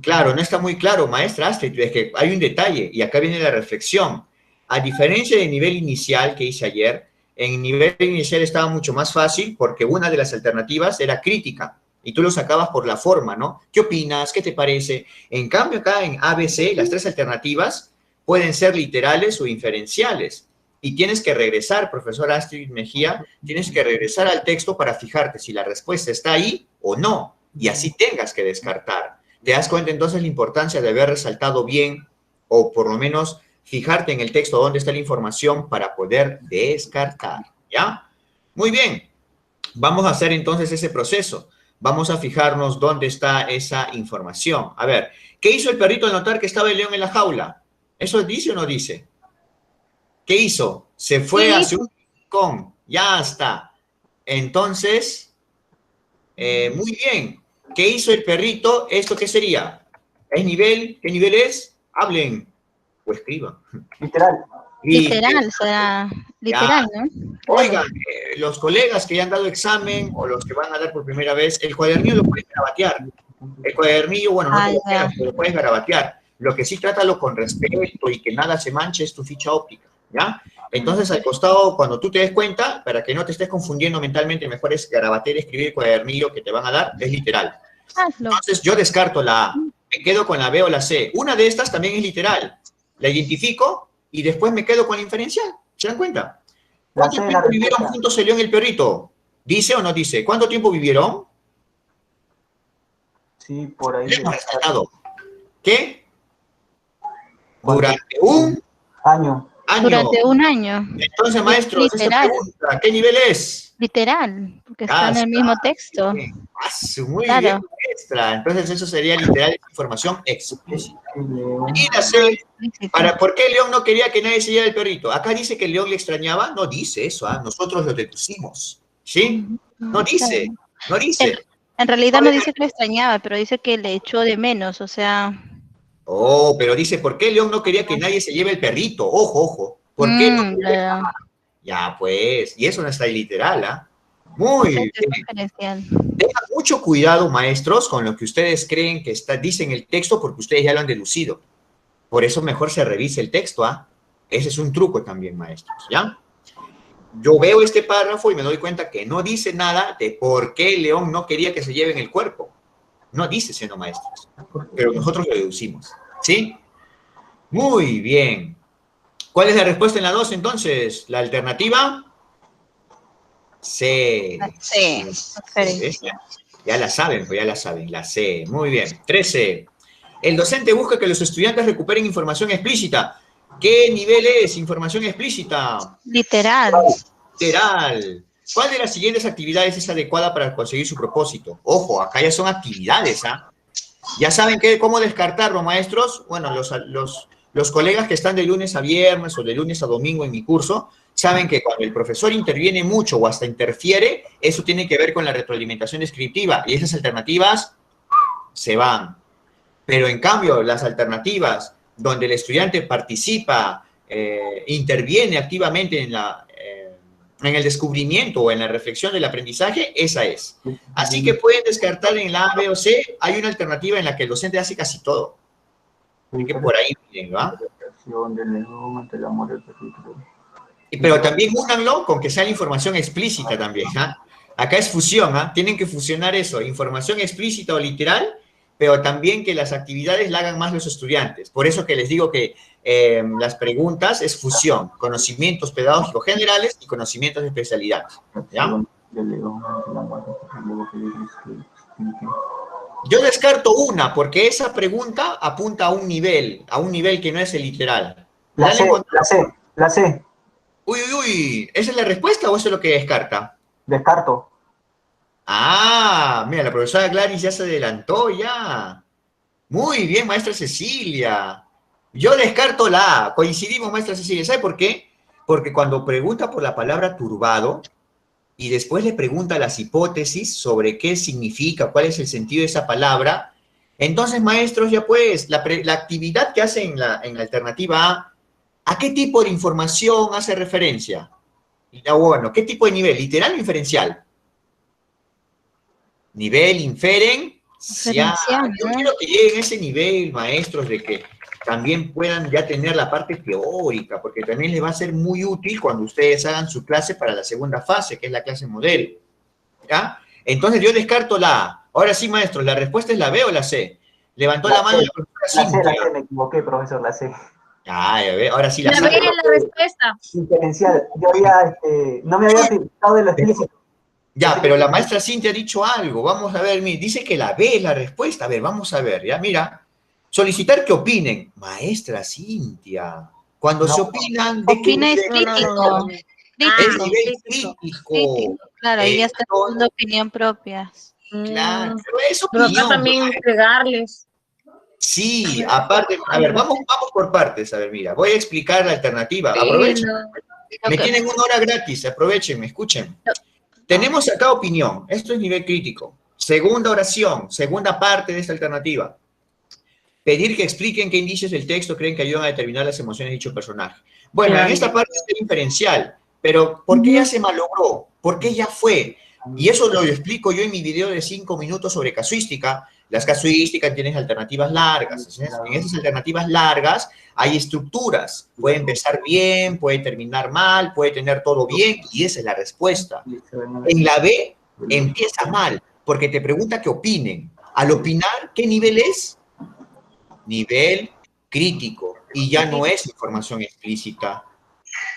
Claro, no está muy claro, maestra Astrid, es que hay un detalle y acá viene la reflexión. A diferencia del nivel inicial que hice ayer, en el nivel inicial estaba mucho más fácil porque una de las alternativas era crítica y tú lo sacabas por la forma, ¿no? ¿Qué opinas? ¿Qué te parece? En cambio acá en ABC, las tres alternativas pueden ser literales o inferenciales. Y tienes que regresar, profesora Astrid Mejía, tienes que regresar al texto para fijarte si la respuesta está ahí o no, y así tengas que descartar. ¿Te das cuenta entonces la importancia de haber resaltado bien, o por lo menos fijarte en el texto dónde está la información para poder descartar? ¿Ya? Muy bien. Vamos a hacer entonces ese proceso. Vamos a fijarnos dónde está esa información. A ver, ¿qué hizo el perrito al notar que estaba el león en la jaula? ¿Eso dice o no dice? ¿Qué hizo? Se fue hacia un rincón. Ya está. Entonces, muy bien. ¿Qué hizo el perrito? ¿Esto qué sería? ¿Es nivel? ¿Qué nivel es? Hablen o escriban. Literal. Literal, será literal, ¿no? Oigan, los colegas que ya han dado examen o los que van a dar por primera vez, el cuadernillo lo puedes garabatear. El cuadernillo, bueno, no te lo quieras, pero lo puedes garabatear. Lo que sí, trátalo con respeto y que nada se manche es tu ficha óptica, ¿ya? Entonces, al costado, cuando tú te des cuenta, para que no te estés confundiendo mentalmente, mejor es garabatear, escribir el cuadernillo que te van a dar, es literal. Hazlo. Entonces, yo descarto la A, me quedo con la B o la C. Una de estas también es literal. La identifico y después me quedo con la inferencial. ¿Se dan cuenta? ¿Cuánto tiempo vivieron juntos el león y el perrito? ¿Dice o no dice? ¿Cuánto tiempo vivieron? Sí, por ahí. ¿Qué? Durante un año. Durante un año. Entonces, maestro, esa pregunta, ¿qué nivel es? Literal, porque está en el mismo texto. Muy bien, maestra. Entonces, eso sería literal información explícita. Y la C, ¿por qué el león no quería que nadie se lleve el perrito? Acá dice que el león le extrañaba. No dice eso, nosotros lo deducimos. ¿Sí? No dice, no dice. En realidad no dice que lo extrañaba, pero dice que le echó de menos, o sea... Oh, pero dice, ¿por qué el león no quería que nadie se lleve el perrito? Ojo, ojo. ¿Por qué no quería? Ya, pues, y eso no está ahí literal, ¿ah? Muy bien. Tengan mucho cuidado, maestros, con lo que ustedes creen que dice en el texto, porque ustedes ya lo han deducido. Por eso mejor se revise el texto, ¿ah? Ese es un truco también, maestros, ¿ya? Yo veo este párrafo y me doy cuenta que no dice nada de por qué el león no quería que se lleven el cuerpo. No dice siendo maestros, pero nosotros lo deducimos. ¿Sí? Muy bien. ¿Cuál es la respuesta en la 2 entonces? ¿La alternativa? C. Sí, ¿Ves? Ya la saben, pues ya la saben, la C. Muy bien. 13. El docente busca que los estudiantes recuperen información explícita. ¿Qué nivel es información explícita? literal. Literal. ¿Cuál de las siguientes actividades es adecuada para conseguir su propósito? Ojo, acá ya son actividades, ¿ah? ¿Ya saben cómo descartarlo, maestros? Bueno, los colegas que están de lunes a viernes o de lunes a domingo en mi curso, saben que cuando el profesor interviene mucho o hasta interfiere, eso tiene que ver con la retroalimentación descriptiva y esas alternativas se van. Pero en cambio, las alternativas donde el estudiante participa, interviene activamente en el descubrimiento o en la reflexión del aprendizaje, esa es. Así que pueden descartar en la A, B o C. Hay una alternativa en la que el docente hace casi todo. Así que por ahí miren, ¿va? Pero también únanlo con que sea la información explícita también, ¿ah? Acá es fusión, ¿ah? Tienen que fusionar eso, información explícita o literal, pero también que las actividades la hagan más los estudiantes. Por eso que les digo que las preguntas es fusión, conocimientos pedagógicos generales y conocimientos de especialidad. ¿Ya? Yo descarto una, porque esa pregunta apunta a un nivel que no es el literal. La C. Uy, uy, uy, ¿esa es la respuesta o eso es lo que descarta? Descarto. Ah, mira, la profesora Gladys ya se adelantó, ya. Muy bien, maestra Cecilia. Yo descarto la A. Coincidimos, maestra Cecilia. ¿Sabe por qué? Porque cuando pregunta por la palabra turbado y después le pregunta las hipótesis sobre qué significa, cuál es el sentido de esa palabra, entonces, maestros, ya pues, la actividad que hace en la alternativa ¿a qué tipo de información hace referencia? Bueno, ¿qué tipo de nivel? ¿Literal o inferencial? Nivel inferencial. Yo quiero que lleguen a ese nivel, maestros, de que también puedan ya tener la parte teórica, porque también les va a ser muy útil cuando ustedes hagan su clase para la segunda fase, que es la clase modelo. ¿Ya? Entonces yo descarto la A. Ahora sí, maestros, ¿la respuesta es la B o la C? Levantó la mano la profesora Cintia. La C, me equivoqué, profesor, la C. Ay, a ver, ahora sí la La sabe. B es la respuesta. Diferencial. Yo había, no me había fijado de lo explícito. Ya, pero la maestra Cintia ha dicho algo. Vamos a ver, dice que la B es la respuesta. A ver, vamos a ver, ya, mira. Solicitar que opinen. Maestra Cintia, cuando se opinan... ¿de qué Opina es nivel? crítico. Es nivel crítico. Claro, ahí ya está dando opinión propia. Claro, pero es Pero opinión. acá también pegarles. Sí, aparte, a ver, vamos por partes. A ver, mira, voy a explicar la alternativa. Aprovechen. Me tienen 1 hora gratis, aprovechen, me escuchen. Tenemos acá opinión, esto es nivel crítico. Segunda oración, segunda parte de esta alternativa. Pedir que expliquen qué indicios del texto creen que ayudan a determinar las emociones de dicho personaje. Bueno, en esta parte es inferencial, pero ¿por qué ya se malogró? ¿Por qué ya fue? Y eso lo explico yo en mi video de 5 minutos sobre casuística. Las casuísticas tienen alternativas largas. En esas alternativas largas hay estructuras. Puede empezar bien, puede terminar mal, puede tener todo bien, y esa es la respuesta. En la B empieza mal, porque te pregunta que opinen. Al opinar, ¿qué nivel es? Nivel crítico. Y ya no es información explícita.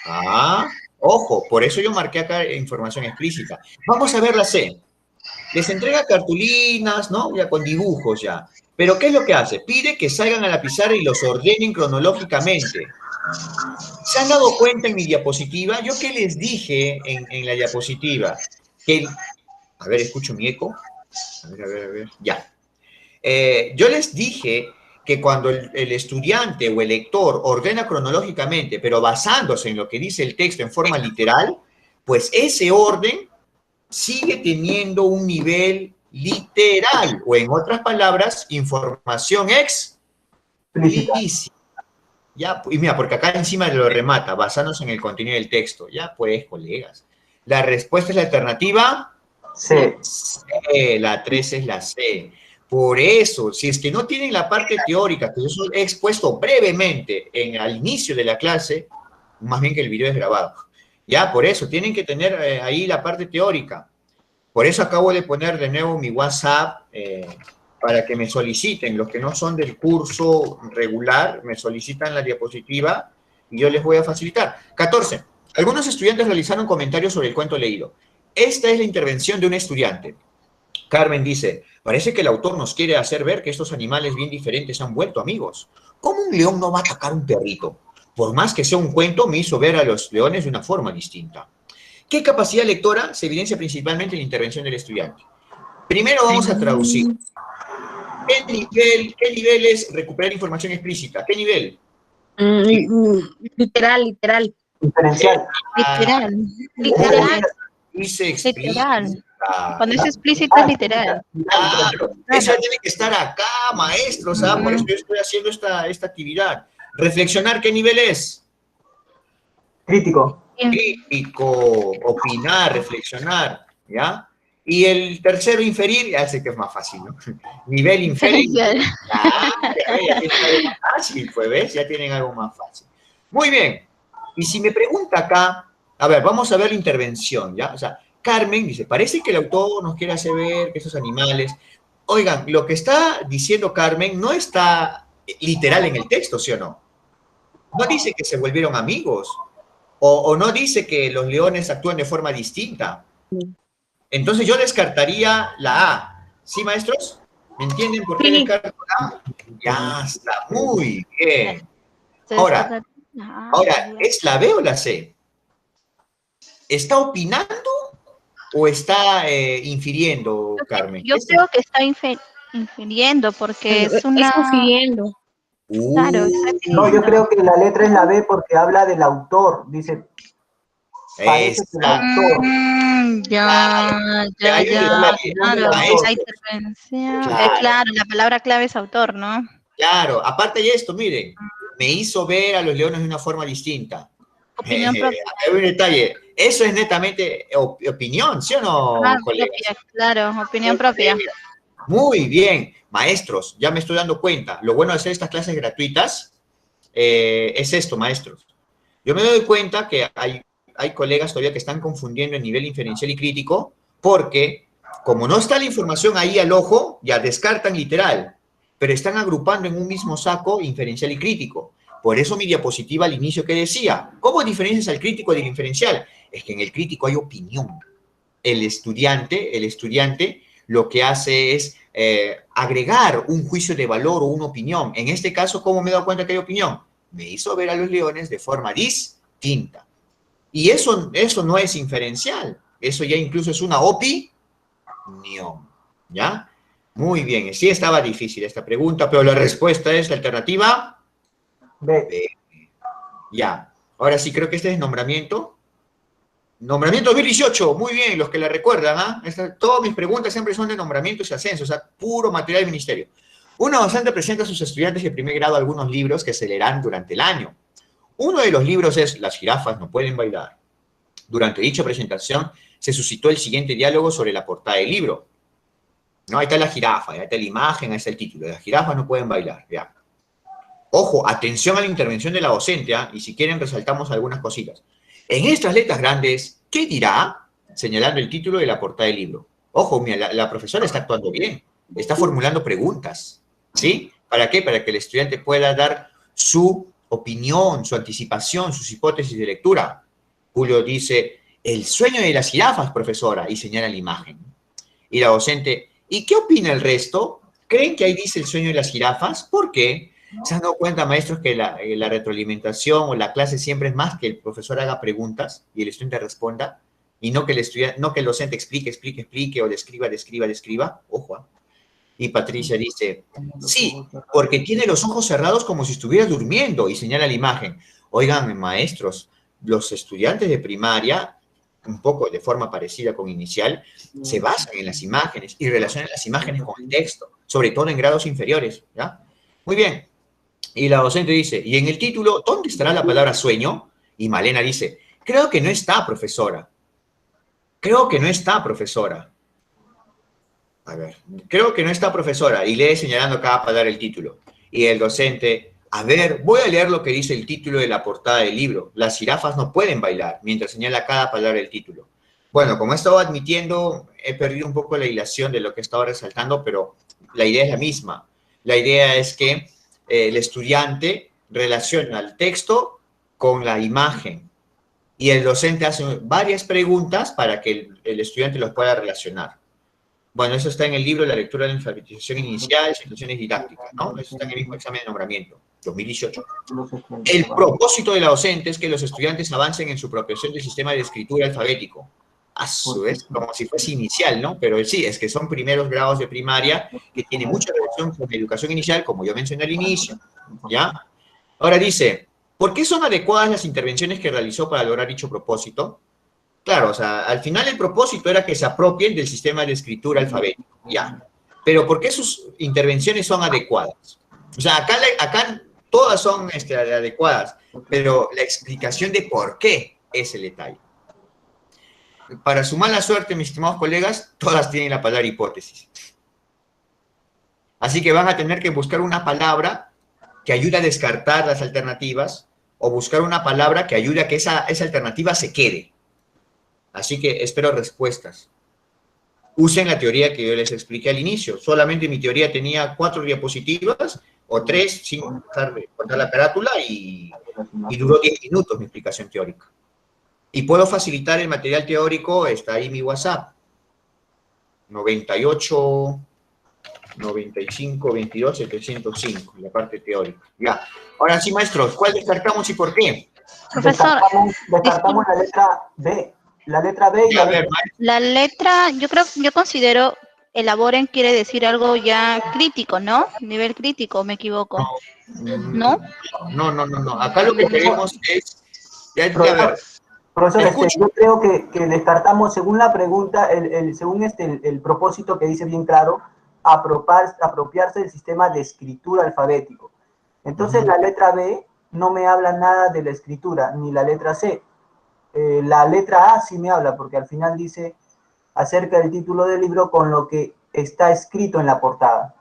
Ah, ojo, por eso yo marqué acá información explícita. Vamos a ver la C. Les entrega cartulinas, ¿no? Ya con dibujos ya. Pero ¿qué es lo que hace? Pide que salgan a la pizarra y los ordenen cronológicamente. ¿Se han dado cuenta en mi diapositiva? ¿Yo qué les dije en la diapositiva? Que, a ver, escucho mi eco. A ver. Ya. Yo les dije que cuando el estudiante o el lector ordena cronológicamente, pero basándose en lo que dice el texto en forma literal, pues ese orden sigue teniendo un nivel literal, o en otras palabras, información explícita. Ya, y mira, porque acá encima lo remata, basándose en el contenido del texto. Ya, pues, colegas. La respuesta es la alternativa C. C. La 3 es la C. Por eso, si es que no tienen la parte teórica, que yo he expuesto brevemente al inicio de la clase, más bien que el video es grabado. Ya, por eso, tienen que tener ahí la parte teórica. Por eso acabo de poner de nuevo mi WhatsApp para que me soliciten. Los que no son del curso regular, me solicitan la diapositiva y yo les voy a facilitar. 14. Algunos estudiantes realizaron comentarios sobre el cuento leído. Esta es la intervención de un estudiante. Carmen dice, parece que el autor nos quiere hacer ver que estos animales bien diferentes se han vuelto amigos. ¿Cómo un león no va a atacar a un perrito? Por más que sea un cuento, me hizo ver a los leones de una forma distinta. ¿Qué capacidad lectora se evidencia principalmente en la intervención del estudiante? Primero vamos a traducir. ¿Qué nivel es recuperar información explícita? ¿Qué nivel? Literal. Diferencial. Literal. Dice explícita. Literal. Cuando es explícito es literal. Claro, eso tiene que estar acá, maestros, ¿sabes? Por eso yo estoy haciendo esta actividad. Reflexionar, ¿qué nivel es? Crítico. Crítico, opinar, reflexionar, ¿ya? Y el tercero, inferir, ya sé que es más fácil, ¿no? Nivel inferir. Ya tienen algo más fácil, pues, ¿ves? Ya tienen algo más fácil. Muy bien. Y si me pregunta acá, a ver, vamos a ver la intervención, ¿ya? O sea, Carmen dice, parece que el autor nos quiere hacer ver que esos animales... Oigan, lo que está diciendo Carmen no está literal en el texto, ¿sí o no? No dice que se volvieron amigos, o no dice que los leones actúan de forma distinta. Entonces yo descartaría la A. ¿Sí, maestros? ¿Me entienden por qué descarto la A? Ya está, muy bien. Ahora, ¿es la B o la C? ¿Está opinando o está infiriendo, Carmen? Yo creo que está infiriendo porque es una... Es infiriendo. Claro, está No, yo infiriendo. creo que la letra es la B porque habla del autor. Dice, parece que el autor. Ya, claro, Maestro. la intervención. Claro. Claro, la palabra clave es autor, ¿no? Claro, aparte de esto, miren, me hizo ver a los leones de una forma distinta. Opinión propia. Hay un detalle, eso es netamente opinión, ¿sí o no, colegas? Claro, opinión propia. Muy bien, maestros, ya me estoy dando cuenta. Lo bueno de hacer estas clases gratuitas es esto, maestros. Yo me doy cuenta que hay colegas todavía que están confundiendo el nivel inferencial y crítico porque, como no está la información ahí al ojo, ya descartan literal, pero están agrupando en un mismo saco inferencial y crítico. Por eso mi diapositiva al inicio que decía, ¿cómo diferencias al crítico del inferencial? Es que en el crítico hay opinión. El estudiante lo que hace es agregar un juicio de valor o una opinión. En este caso, ¿cómo me he dado cuenta que hay opinión? Me hizo ver a los leones de forma distinta. Y eso no es inferencial. Eso ya incluso es una opinión. ¿Ya? Muy bien. Sí estaba difícil esta pregunta, pero la respuesta es la alternativa B. Ya. Ahora sí, creo que este es nombramiento. Nombramiento 2018, muy bien, los que la recuerdan, ¿ah? Todas mis preguntas siempre son de nombramientos y ascensos, o sea, puro material del ministerio. Una docente presenta a sus estudiantes de primer grado algunos libros que se leerán durante el año. Uno de los libros es Las jirafas no pueden bailar. Durante dicha presentación se suscitó el siguiente diálogo sobre la portada del libro. ¿No? Ahí está la jirafa, ahí está la imagen, ahí está el título. Las jirafas no pueden bailar, ya. Ojo, atención a la intervención de la docente, ¿ah? Y si quieren resaltamos algunas cositas. En estas letras grandes, ¿qué dirá? Señalando el título de la portada del libro. Ojo, mira, la profesora está actuando bien. Está formulando preguntas. ¿Sí? ¿Para qué? Para que el estudiante pueda dar su opinión, su anticipación, sus hipótesis de lectura. Julio dice, el sueño de las jirafas, profesora, y señala la imagen. Y la docente, ¿y qué opina el resto? ¿Creen que ahí dice el sueño de las jirafas? ¿Por qué? ¿Se han dado cuenta, maestros, que la retroalimentación o la clase siempre es más que el profesor haga preguntas y el estudiante responda? Y no que el docente explique o describa. Ojo. ¿Eh? Y Patricia dice, sí, porque tiene los ojos cerrados como si estuviera durmiendo y señala la imagen. Oigan, maestros, los estudiantes de primaria, un poco de forma parecida con inicial, se basan en las imágenes y relacionan las imágenes con el texto, sobre todo en grados inferiores. ¿Ya? Muy bien. Y la docente dice, ¿y en el título dónde estará la palabra sueño? Y Malena dice, creo que no está, profesora. Creo que no está, profesora. A ver, creo que no está, profesora. Y lee señalando cada palabra el título. Y el docente, a ver, voy a leer lo que dice el título de la portada del libro. Las jirafas no pueden bailar, mientras señala cada palabra el título. Bueno, como he estado admitiendo, he perdido un poco la hilación de lo que he estado resaltando, pero la idea es la misma. La idea es que el estudiante relaciona el texto con la imagen y el docente hace varias preguntas para que el estudiante los pueda relacionar. Bueno, eso está en el libro La lectura de la alfabetización inicial, situaciones didácticas, ¿no? Eso está en el mismo examen de nombramiento, 2018. El propósito de la docente es que los estudiantes avancen en su apropiación del sistema de escritura alfabético. A su vez, como si fuese inicial, ¿no? Pero sí, es que son primeros grados de primaria que tienen mucha relación con la educación inicial, como yo mencioné al inicio, ¿ya? Ahora dice, ¿por qué son adecuadas las intervenciones que realizó para lograr dicho propósito? Claro, o sea, al final el propósito era que se apropien del sistema de escritura alfabético, ya. Pero ¿por qué sus intervenciones son adecuadas? O sea, acá todas son adecuadas, pero la explicación de por qué es el detalle. Para su mala suerte, mis estimados colegas, todas tienen la palabra hipótesis. Así que van a tener que buscar una palabra que ayude a descartar las alternativas o buscar una palabra que ayude a que esa alternativa se quede. Así que espero respuestas. Usen la teoría que yo les expliqué al inicio. Solamente mi teoría tenía 4 diapositivas o 3 sin contar la carátula y duró 10 minutos mi explicación teórica. Y puedo facilitar el material teórico, está ahí mi WhatsApp. 98, 95, 22, 705, la parte teórica. Ya. Ahora sí, maestros, ¿cuál descartamos y por qué? Profesor, descartamos la letra B. La letra B y la letra, yo considero, elaboren quiere decir algo ya crítico, ¿no? Nivel crítico, ¿me equivoco? ¿No? No. Acá lo que queremos es... Profesor, yo creo que descartamos, según la pregunta, según el propósito que dice bien claro, apropiarse del sistema de escritura alfabético. Entonces, la letra B no me habla nada de la escritura, ni la letra C. La letra A sí me habla, porque al final dice acerca del título del libro con lo que está escrito en la portada.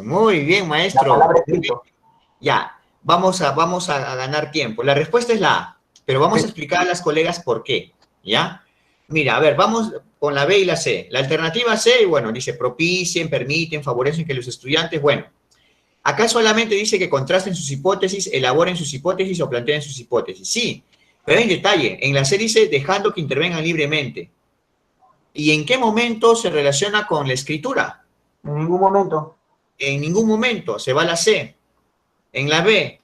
Muy bien, maestro. La palabra escrito. Ya, vamos a ganar tiempo. La respuesta es la A, pero vamos a explicar a las colegas por qué, ¿ya? Mira, a ver, vamos con la B y la C. La alternativa C, bueno, dice propicien, permiten, favorecen que los estudiantes, bueno, acá solamente dice que contrasten sus hipótesis, elaboren sus hipótesis o planteen sus hipótesis. Sí, pero hay un detalle. En la C dice dejando que intervengan libremente. ¿Y en qué momento se relaciona con la escritura? En ningún momento. En ningún momento. Se va a la C. En la B,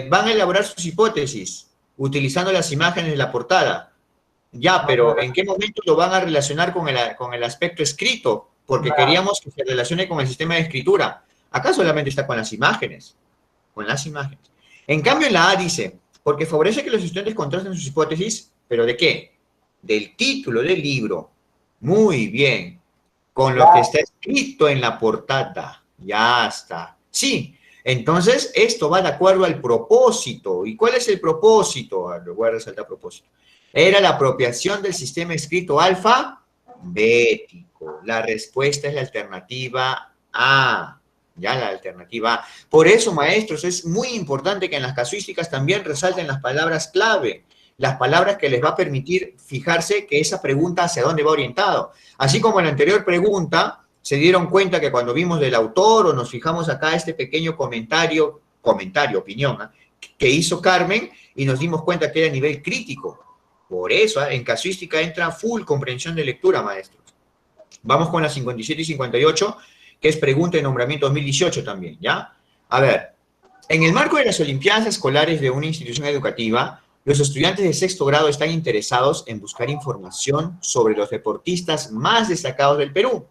van a elaborar sus hipótesis utilizando las imágenes de la portada. Ya, pero ¿en qué momento lo van a relacionar con el aspecto escrito? Porque queríamos que se relacione con el sistema de escritura. Acá solamente está con las imágenes. Con las imágenes. En cambio, en la A dice, porque favorece que los estudiantes contrasten sus hipótesis, ¿pero de qué? Del título del libro. Muy bien. Con lo que está escrito en la portada. Ya está. Sí. Entonces, esto va de acuerdo al propósito. ¿Y cuál es el propósito? Lo voy a resaltar propósito. Era la apropiación del sistema escrito alfabético. La respuesta es la alternativa A. Ya, la alternativa A. Por eso, maestros, es muy importante que en las casuísticas también resalten las palabras clave. Las palabras que les va a permitir fijarse que esa pregunta hacia dónde va orientado. Así como en la anterior pregunta, se dieron cuenta que cuando vimos del autor o nos fijamos acá este pequeño opinión, que hizo Carmen y nos dimos cuenta que era a nivel crítico. Por eso, en casuística entra full comprensión de lectura, maestros. Vamos con las 57 y 58, que es pregunta de nombramiento 2018 también, ¿ya? A ver, en el marco de las Olimpiadas Escolares de una institución educativa, los estudiantes de sexto grado están interesados en buscar información sobre los deportistas más destacados del Perú.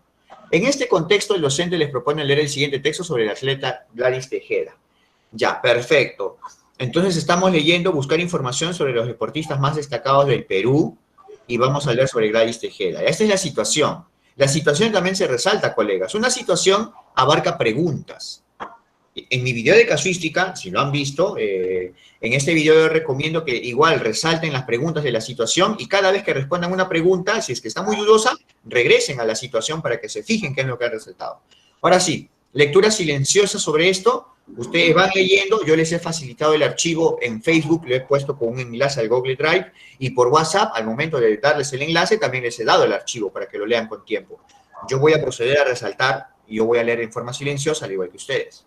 En este contexto, el docente les propone leer el siguiente texto sobre el atleta Gladys Tejeda. Ya, perfecto. Entonces estamos leyendo, buscar información sobre los deportistas más destacados del Perú y vamos a leer sobre Gladys Tejeda. Esta es la situación. La situación también se resalta, colegas. Una situación abarca preguntas. En mi video de casuística, si lo han visto, en este video yo recomiendo que igual resalten las preguntas de la situación y cada vez que respondan una pregunta, si es que está muy dudosa, regresen a la situación para que se fijen qué es lo que han resaltado. Ahora sí, lectura silenciosa sobre esto, Ustedes van leyendo, yo les he facilitado el archivo en Facebook, lo he puesto con un enlace al Google Drive, y por WhatsApp, al momento de darles el enlace, también les he dado el archivo para que lo lean con tiempo. Yo voy a proceder a resaltar, y yo voy a leer en forma silenciosa, al igual que ustedes.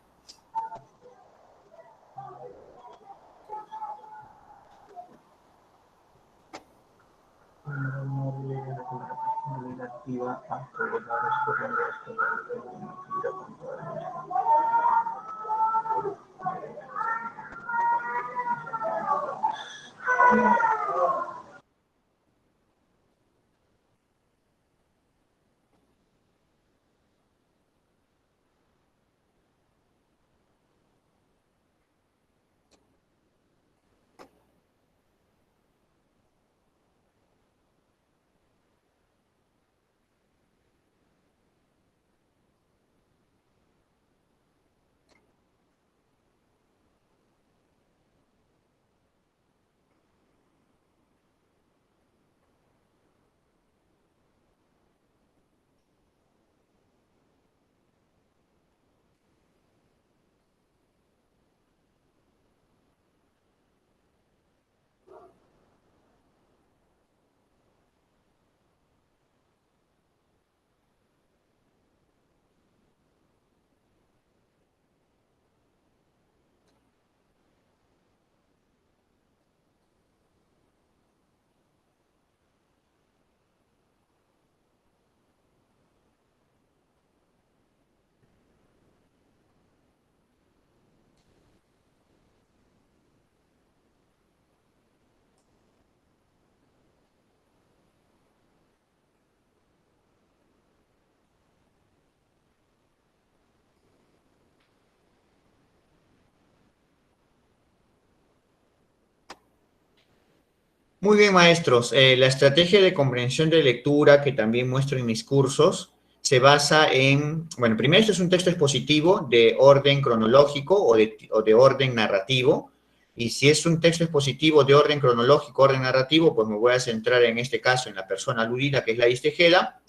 Muy bien, maestros. La estrategia de comprensión de lectura que también muestro en mis cursos se basa en, bueno, primero esto es un texto expositivo de orden cronológico o de orden narrativo, y si es un texto expositivo de orden cronológico, orden narrativo, pues me voy a centrar en este caso en la persona aludida, que es Gladys Tejeda,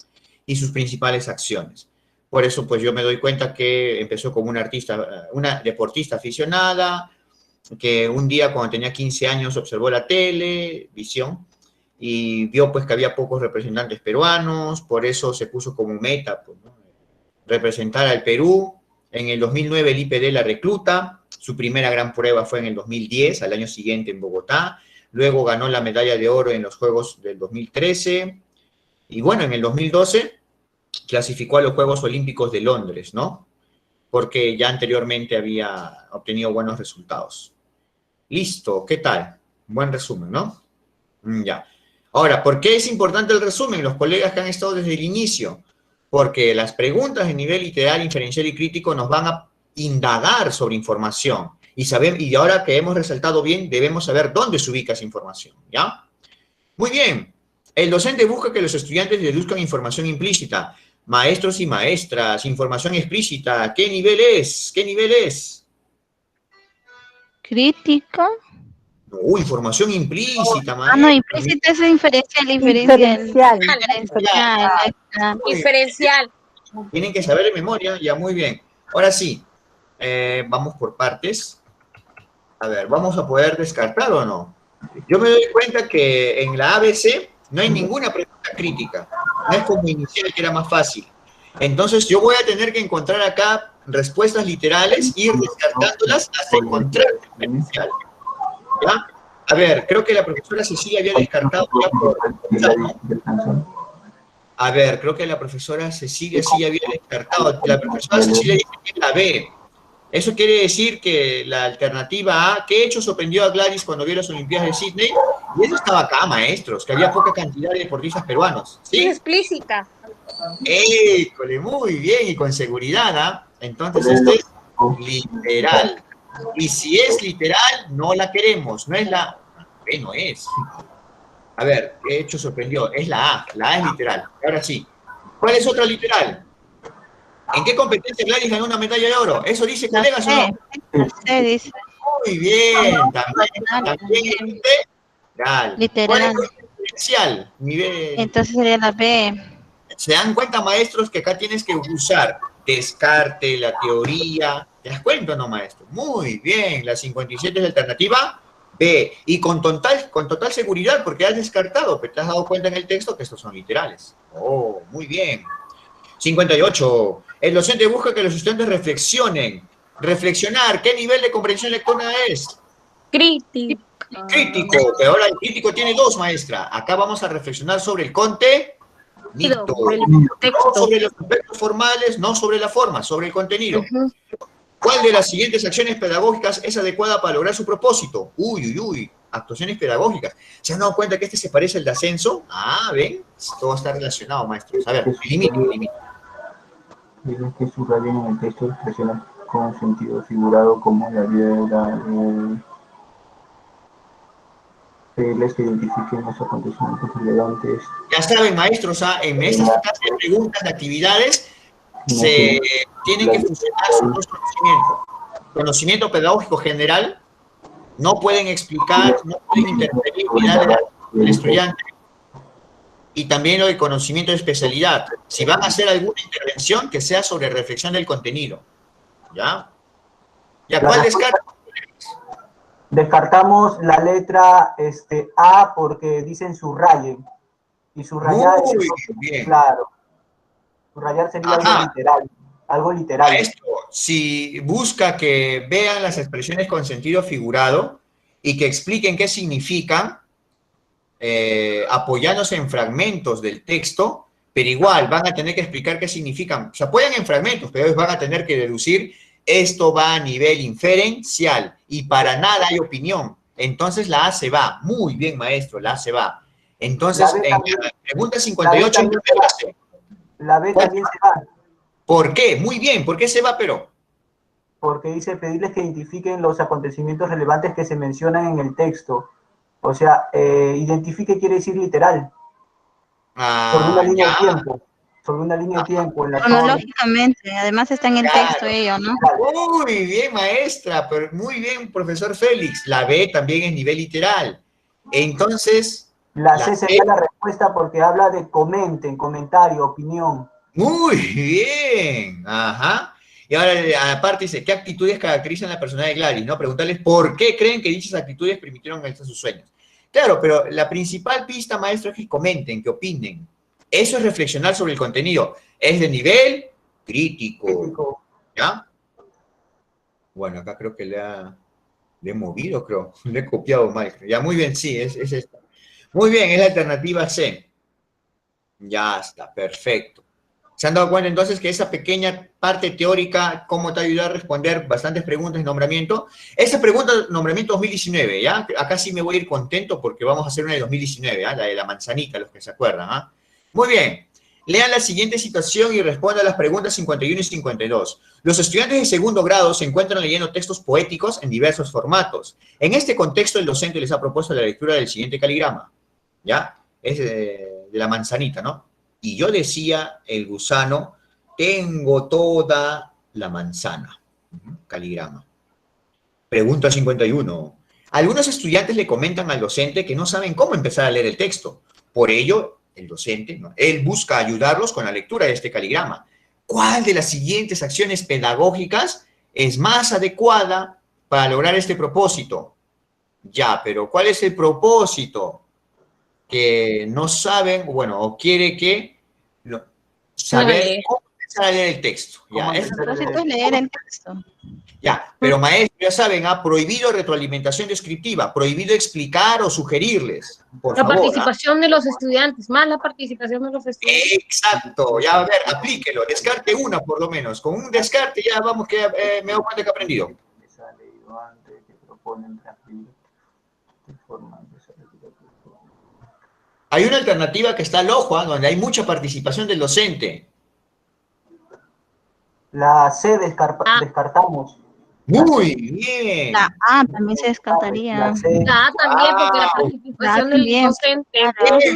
y sus principales acciones. Por eso, pues yo me doy cuenta que empezó como una deportista aficionada, que un día cuando tenía 15 años observó la televisión y vio pues que había pocos representantes peruanos, por eso se puso como meta pues, ¿no? Representar al Perú. En el 2009 el IPD la recluta, su primera gran prueba fue en el 2010, al año siguiente en Bogotá, luego ganó la medalla de oro en los Juegos del 2013, y bueno, en el 2012 clasificó a los Juegos Olímpicos de Londres, ¿no? Porque ya anteriormente había obtenido buenos resultados. Listo, ¿qué tal? Buen resumen, ¿no? Ya. Ahora, ¿por qué es importante el resumen? Los colegas que han estado desde el inicio. Porque las preguntas de nivel literal, inferencial y crítico nos van a indagar sobre información. Y ahora que hemos resaltado bien, debemos saber dónde se ubica esa información, ¿ya? Muy bien. El docente busca que los estudiantes deduzcan información implícita. Maestros y maestras, información explícita. ¿Qué nivel es? ¿Qué nivel es? Crítica. No, información implícita, maestro. No, implícita es inferencial. Diferencial. Tienen que saber de memoria, ya muy bien. Ahora sí, vamos por partes. A ver, ¿vamos a poder descartar o no? Yo me doy cuenta que en la ABC no hay ninguna pregunta crítica. No es como inicial, que era más fácil. Entonces yo voy a tener que encontrar acá respuestas literales, ir descartándolas hasta encontrar diferencial. ¿Ya? A ver, creo que la profesora Cecilia había descartado ya por... A ver, creo que la profesora Cecilia sí había descartado. La profesora Cecilia dice que es la B. Eso quiere decir que la alternativa A, ¿qué hecho sorprendió a Gladys cuando vio las Olimpiadas de Sydney? Y eso estaba acá, maestros, que había poca cantidad de deportistas peruanos. ¿Sí? Es explícita. ¡École! Muy bien, y con seguridad, ¿ah? Entonces este es literal. Y si es literal, no la queremos. No es la... B no es. A ver, ¿qué hecho sorprendió? Es la A. La A es literal. Ahora sí. ¿Cuál es otra literal? ¿En qué competencia Gladys ganó una medalla de oro? ¿Eso dice, colegas, o no? Dice. Muy bien. También literal. Literal. ¿Cuál es el diferencial? Nivel... Entonces sería la B. ¿Se dan cuenta, maestros, que acá tienes que usar descarte, la teoría, ¿Te das cuenta o no, maestro? Muy bien, la 57 es la alternativa B. Y con total seguridad, porque has descartado, pero te has dado cuenta en el texto que estos son literales. Oh, muy bien. 58. El docente busca que los estudiantes reflexionen. Reflexionar, ¿qué nivel de comprensión lectora es? Crítico. Crítico, pero ahora el crítico tiene dos, maestra. Acá vamos a reflexionar sobre el contenido. No sobre los aspectos formales, no sobre la forma, sobre el contenido. ¿Cuál de las siguientes acciones pedagógicas es adecuada para lograr su propósito? Actuaciones pedagógicas. ¿Se han dado cuenta que este se parece al de ascenso? Ah, ¿ven? Todo está relacionado, maestros. A ver, limita. Dice que subrayen en el texto expresiones con sentido figurado como la vida les que identifiquen los acontecimientos relevantes. Ya saben, maestros, en estas clases de preguntas, de actividades, se tienen que fusionar sus dos conocimientos. Conocimiento pedagógico general, no pueden explicar, no pueden interferir ni darle al estudiante. Y también lo de conocimiento de especialidad. Si van a hacer alguna intervención, que sea sobre reflexión del contenido. ¿Ya? ¿Y a cuál descarta? Descartamos la letra A porque dicen subrayen. Y subrayar Muy bien. Claro. Subrayar sería algo literal. Maestro, si busca que vean las expresiones con sentido figurado y que expliquen qué significan, apoyándose en fragmentos del texto, pero igual van a tener que explicar qué significan. Se apoyan en fragmentos, pero ellos van a tener que deducir, esto va a nivel inferencial y para nada hay opinión. Entonces la A se va. Muy bien, maestro, la A se va. Entonces, en la pregunta 58, la B también se va. ¿Por qué? Muy bien, ¿por qué se va, pero? Porque dice pedirles que identifiquen los acontecimientos relevantes que se mencionan en el texto. O sea, identifique quiere decir literal. Sobre una línea de tiempo. Sobre una línea de tiempo. Cronológicamente, además está en el texto ello, ¿no? Muy bien, maestra, pero muy bien, profesor Félix. La B también es nivel literal. Entonces... La C sería la respuesta porque habla de comenten, comentario, opinión. Muy bien, ajá. Y ahora, aparte dice, ¿qué actitudes caracterizan la personalidad de Gladys? ¿No? Preguntarles por qué creen que dichas actitudes permitieron realizar sus sueños. Claro, pero la principal pista, maestro, es que comenten, que opinen. Eso es reflexionar sobre el contenido. Es de nivel crítico. ¿Ya? Bueno, acá creo que le he movido, creo. Le he copiado mal. Ya, muy bien, sí, es esta. Muy bien, es la alternativa C. Ya está, perfecto. ¿Se han dado cuenta entonces que esa pequeña parte teórica, cómo te ayuda a responder bastantes preguntas de nombramiento? Esa pregunta de nombramiento 2019, ¿ya? Acá sí me voy a ir contento porque vamos a hacer una de 2019, ¿ya? La de la manzanita, los que se acuerdan, ¿ah? Muy bien. Lean la siguiente situación y respondan a las preguntas 51 y 52. Los estudiantes de segundo grado se encuentran leyendo textos poéticos en diversos formatos. En este contexto, el docente les ha propuesto la lectura del siguiente caligrama, ¿ya? Es de la manzanita, ¿no? Y yo decía, el gusano, tengo toda la manzana. Caligrama. Pregunta 51. Algunos estudiantes le comentan al docente que no saben cómo empezar a leer el texto. Por ello, el docente, ¿no?, él busca ayudarlos con la lectura de este caligrama. ¿Cuál de las siguientes acciones pedagógicas es más adecuada para lograr este propósito? Ya, pero ¿cuál es el propósito? Que no saben, bueno, o quiere que saber cómo empezar a leer el texto. ¿Ya? El propósito es leer el texto. Ya, pero maestro, ya saben, ha prohibido retroalimentación descriptiva, prohibido explicar o sugerirles. Por favor, participación de los estudiantes, más la participación de los estudiantes. Exacto, ya a ver, aplíquelo, descarte una por lo menos. Con un descarte ya vamos que me doy cuenta que he aprendido. Hay una alternativa que está al ojo, donde hay mucha participación del docente. La C descartamos. Muy bien. La A también se descartaría. La C. La A también, porque la participación del docente.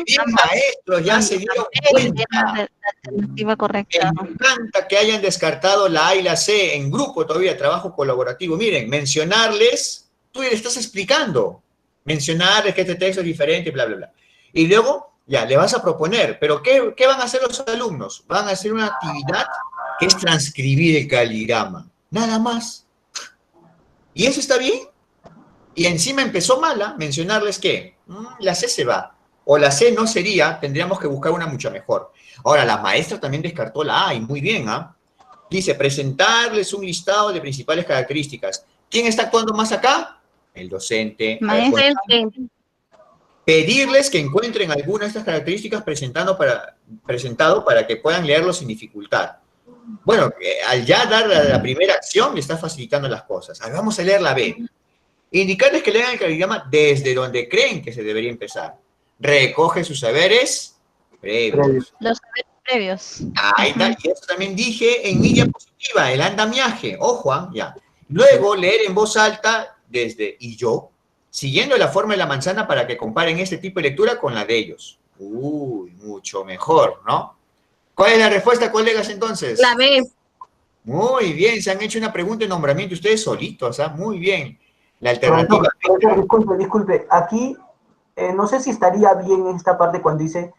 Bien, maestro, ya se dieron cuenta. La alternativa correcta. Me encanta que hayan descartado la A y la C en grupo todavía, trabajo colaborativo. Miren, mencionarles, tú le estás explicando. Mencionarles que este texto es diferente, bla, bla, bla. Y luego, ya, le vas a proponer. Pero ¿qué van a hacer los alumnos? Van a hacer una actividad que es transcribir el caligrama. Nada más. ¿Y eso está bien? Y encima empezó mala, mencionarles que la C se va, o la C no sería, tendríamos que buscar una mucho mejor. Ahora, la maestra también descartó la A, y muy bien, ¿ah? Dice, presentarles un listado de principales características. ¿Quién está actuando más acá? El docente. Maestro. Pedirles que encuentren alguna de estas características presentado para que puedan leerlo sin dificultad. Bueno, al ya dar la primera acción, le está facilitando las cosas. Ahora vamos a leer la B. Indicarles que lean el caligrama desde donde creen que se debería empezar. Recoge sus saberes previos. Los saberes previos. Ahí está, y eso también dije en mi diapositiva, el andamiaje. Ojo, ya. Luego, leer en voz alta desde y yo, siguiendo la forma de la manzana para que comparen este tipo de lectura con la de ellos. Uy, mucho mejor, ¿no? ¿Cuál es la respuesta, colegas, entonces? La B. Muy bien, se han hecho una pregunta de nombramiento ustedes solitos, ¿ah? Muy bien. La alternativa. Profesor, disculpe, aquí no sé si estaría bien en esta parte cuando dice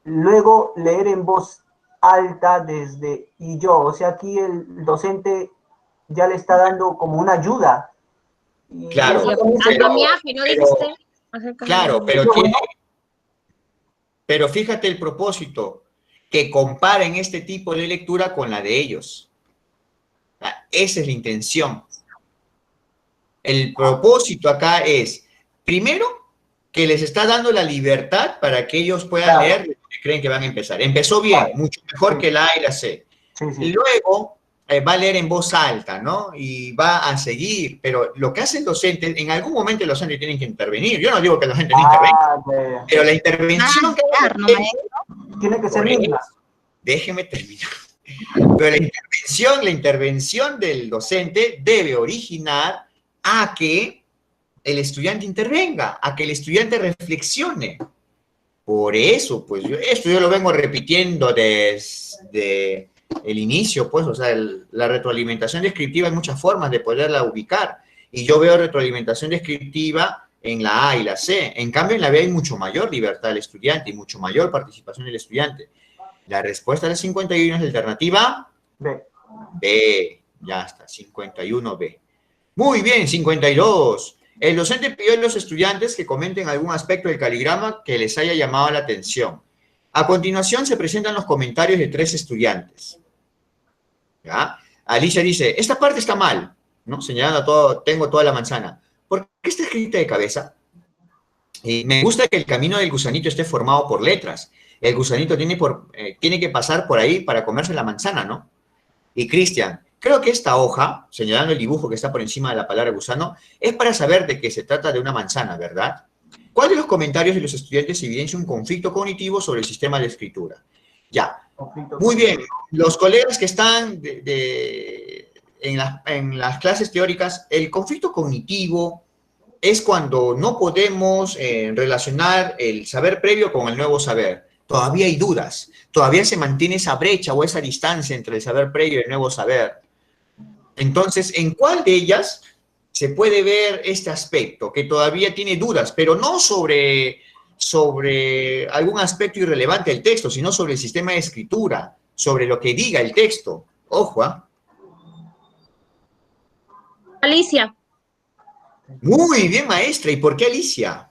luego leer en voz alta desde y yo, o sea, aquí el docente ya le está dando como una ayuda. Y claro, pero fíjate el propósito, que comparen este tipo de lectura con la de ellos. Esa es la intención. El propósito acá es, primero, que les está dando la libertad para que ellos puedan leer lo que creen que van a empezar. Empezó bien, mucho mejor que la A y la C. Y luego va a leer en voz alta, ¿no? Y va a seguir, pero lo que hace el docente, en algún momento el docente tiene que intervenir. Yo no digo que el docente no intervenga, pero la intervención tiene que ser mínima. Déjeme terminar. Pero la intervención del docente debe originar a que el estudiante intervenga, a que el estudiante reflexione. Por eso, pues, esto yo lo vengo repitiendo desde el inicio, pues, o sea, la retroalimentación descriptiva hay muchas formas de poderla ubicar, y yo veo retroalimentación descriptiva en la A y la C. En cambio, en la B hay mucho mayor libertad del estudiante y mucho mayor participación del estudiante. La respuesta del 51 es la alternativa B. B, ya está, 51B. Muy bien, 52. El docente pidió a los estudiantes que comenten algún aspecto del caligrama que les haya llamado la atención. A continuación se presentan los comentarios de 3 estudiantes. ¿Ya? Alicia dice, esta parte está mal, ¿no? Señalando a todo, tengo toda la manzana. ¿Por qué está escrita de cabeza? Me gusta que el camino del gusanito esté formado por letras. El gusanito tiene que pasar por ahí para comerse la manzana, ¿no? Y Cristian, creo que esta hoja, señalando el dibujo que está por encima de la palabra gusano, es para saber de que se trata de una manzana, ¿verdad? ¿Cuál de los comentarios de los estudiantes evidencia un conflicto cognitivo sobre el sistema de escritura? Ya, muy bien. Los colegas que están en las clases teóricas, el conflicto cognitivo es cuando no podemos relacionar el saber previo con el nuevo saber. Todavía hay dudas, todavía se mantiene esa brecha o esa distancia entre el saber previo y el nuevo saber. Entonces, ¿en cuál de ellas se puede ver este aspecto que todavía tiene dudas, pero no sobre algún aspecto irrelevante del texto, sino sobre el sistema de escritura, sobre lo que diga el texto? Ojo, ¿eh? Alicia. Muy bien, maestra. ¿Y por qué Alicia?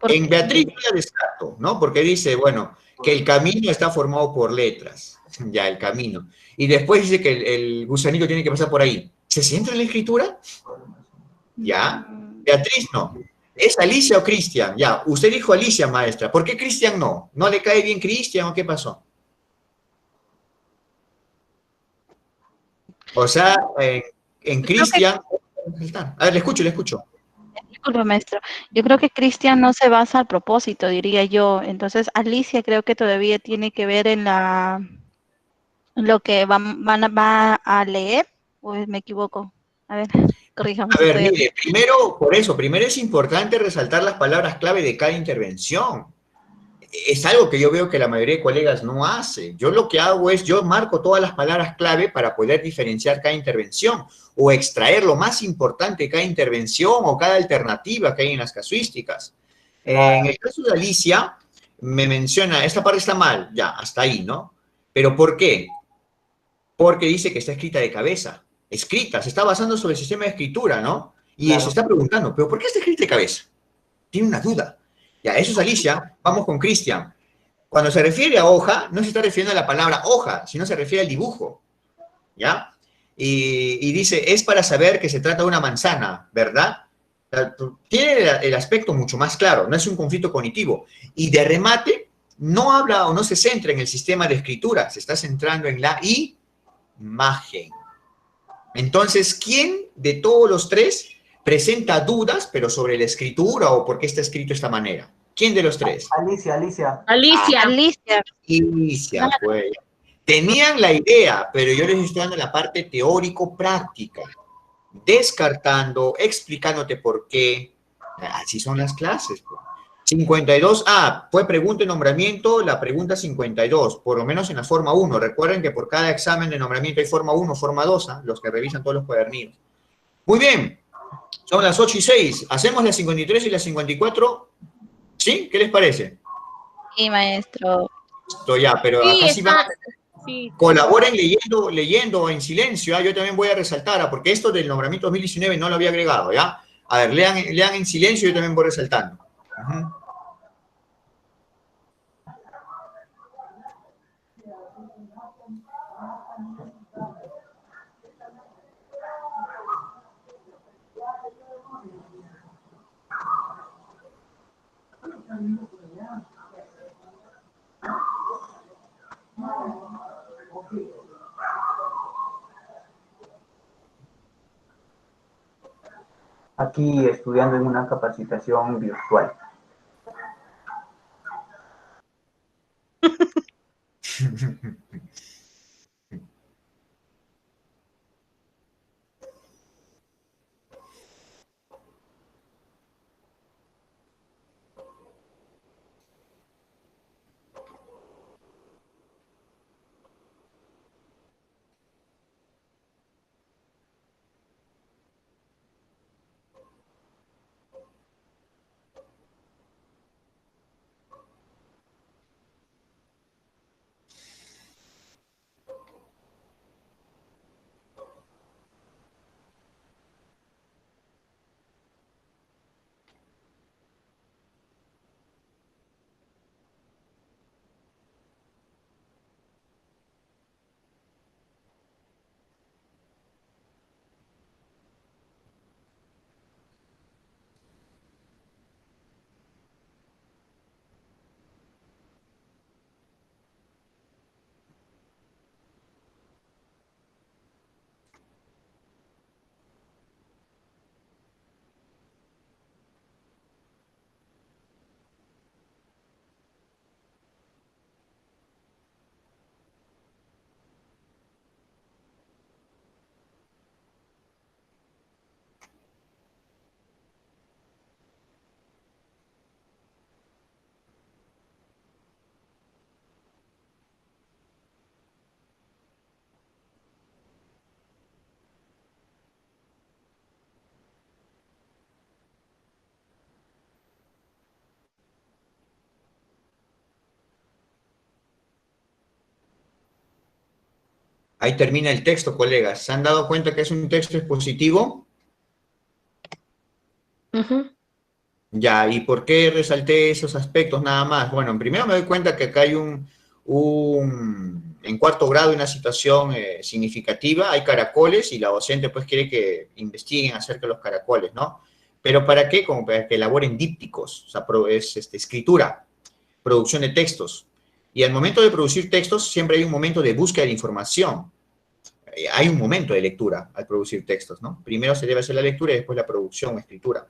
En Beatriz yo la descarto, ¿no? Porque dice, bueno, que el camino está formado por letras. Ya, el camino. Y después dice que el gusanito tiene que pasar por ahí. ¿Se centra en la escritura? Ya. Beatriz no. ¿Es Alicia o Cristian? Ya, usted dijo Alicia, maestra. ¿Por qué Cristian no? ¿No le cae bien Cristian o qué pasó? O sea, en Cristian... A ver, le escucho. Disculpe, maestro. Yo creo que Cristian no se basa al propósito, diría yo. Entonces, Alicia creo que todavía tiene que ver en lo que va a leer, o me equivoco. A ver, corríjame. A ver, mire, primero es importante resaltar las palabras clave de cada intervención. Es algo que yo veo que la mayoría de colegas no hace. Yo lo que hago es, yo marco todas las palabras clave para poder diferenciar cada intervención o extraer lo más importante de cada intervención o cada alternativa que hay en las casuísticas. En el caso de Alicia, me menciona, esta parte está mal, ya, hasta ahí, ¿no? ¿Pero por qué? porque dice que está escrita de cabeza. Escrita, se está basando sobre el sistema de escritura, ¿no? Y Claro. se está preguntando, ¿pero por qué está escrita de cabeza? Tiene una duda. Ya, eso es Alicia. Vamos con Cristian. Cuando se refiere a hoja, no se está refiriendo a la palabra hoja, sino se refiere al dibujo, ¿ya? Y dice, es para saber que se trata de una manzana, ¿verdad? Tiene el aspecto mucho más claro, no es un conflicto cognitivo. Y de remate, no habla o no se centra en el sistema de escritura, se está centrando en la imagen. Entonces, ¿quién de todos los tres presenta dudas, pero sobre la escritura o por qué está escrito de esta manera? ¿Quién de los tres? Alicia. Alicia. Alicia, pues. Tenían la idea, pero yo les estoy dando la parte teórico-práctica, descartando, explicándote por qué. Así son las clases, pues. 52, fue pregunta y nombramiento, la pregunta 52, por lo menos en la forma 1. Recuerden que por cada examen de nombramiento hay forma 1, forma 2, los que revisan todos los cuadernillos. Muy bien, son las 8:06. ¿Hacemos las 53 y las 54? ¿Sí? ¿Qué les parece? Sí, maestro. Esto ya, pero Sí, acá sí van. Sí. Colaboren leyendo en silencio, ¿ya? Yo también voy a resaltar, porque esto del nombramiento 2019 no lo había agregado, ¿ya? A ver, lean en silencio, yo también voy resaltando. Aquí estudiando en una capacitación virtual. Ahí termina el texto, colegas. ¿Se han dado cuenta que es un texto expositivo? Ya, ¿y por qué resalté esos aspectos nada más? Bueno, primero me doy cuenta que acá hay en cuarto grado una situación significativa, hay caracoles y la docente pues quiere que investiguen acerca de los caracoles, ¿no? ¿Pero para qué? Como para que elaboren dípticos, o sea, es escritura, producción de textos. Y al momento de producir textos siempre hay un momento de búsqueda de información. Hay un momento de lectura al producir textos, ¿no? Primero se debe hacer la lectura y después la producción, escritura.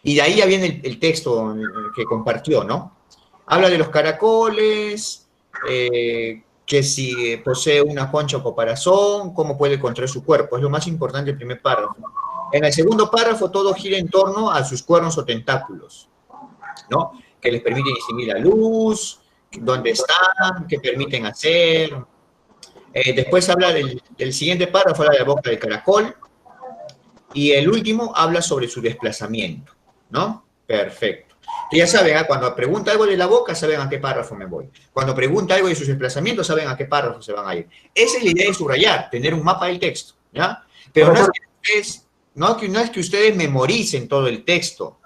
Y de ahí ya viene el texto que compartió, ¿no? Habla de los caracoles, que si posee una concha o caparazón, cómo puede contraer su cuerpo. Es lo más importante del primer párrafo. En el segundo párrafo todo gira en torno a sus cuernos o tentáculos, ¿no? Que les permiten distinguir la luz, dónde están, qué permiten hacer. Después habla del siguiente párrafo, habla de la boca del caracol. Y el último habla sobre su desplazamiento, ¿no? Perfecto. Que ya saben, cuando pregunta algo de la boca, saben a qué párrafo me voy. Cuando pregunta algo de sus desplazamientos, saben a qué párrafo se van a ir. Esa es la idea de subrayar, tener un mapa del texto, ¿ya? Pero no es que ustedes memoricen todo el texto.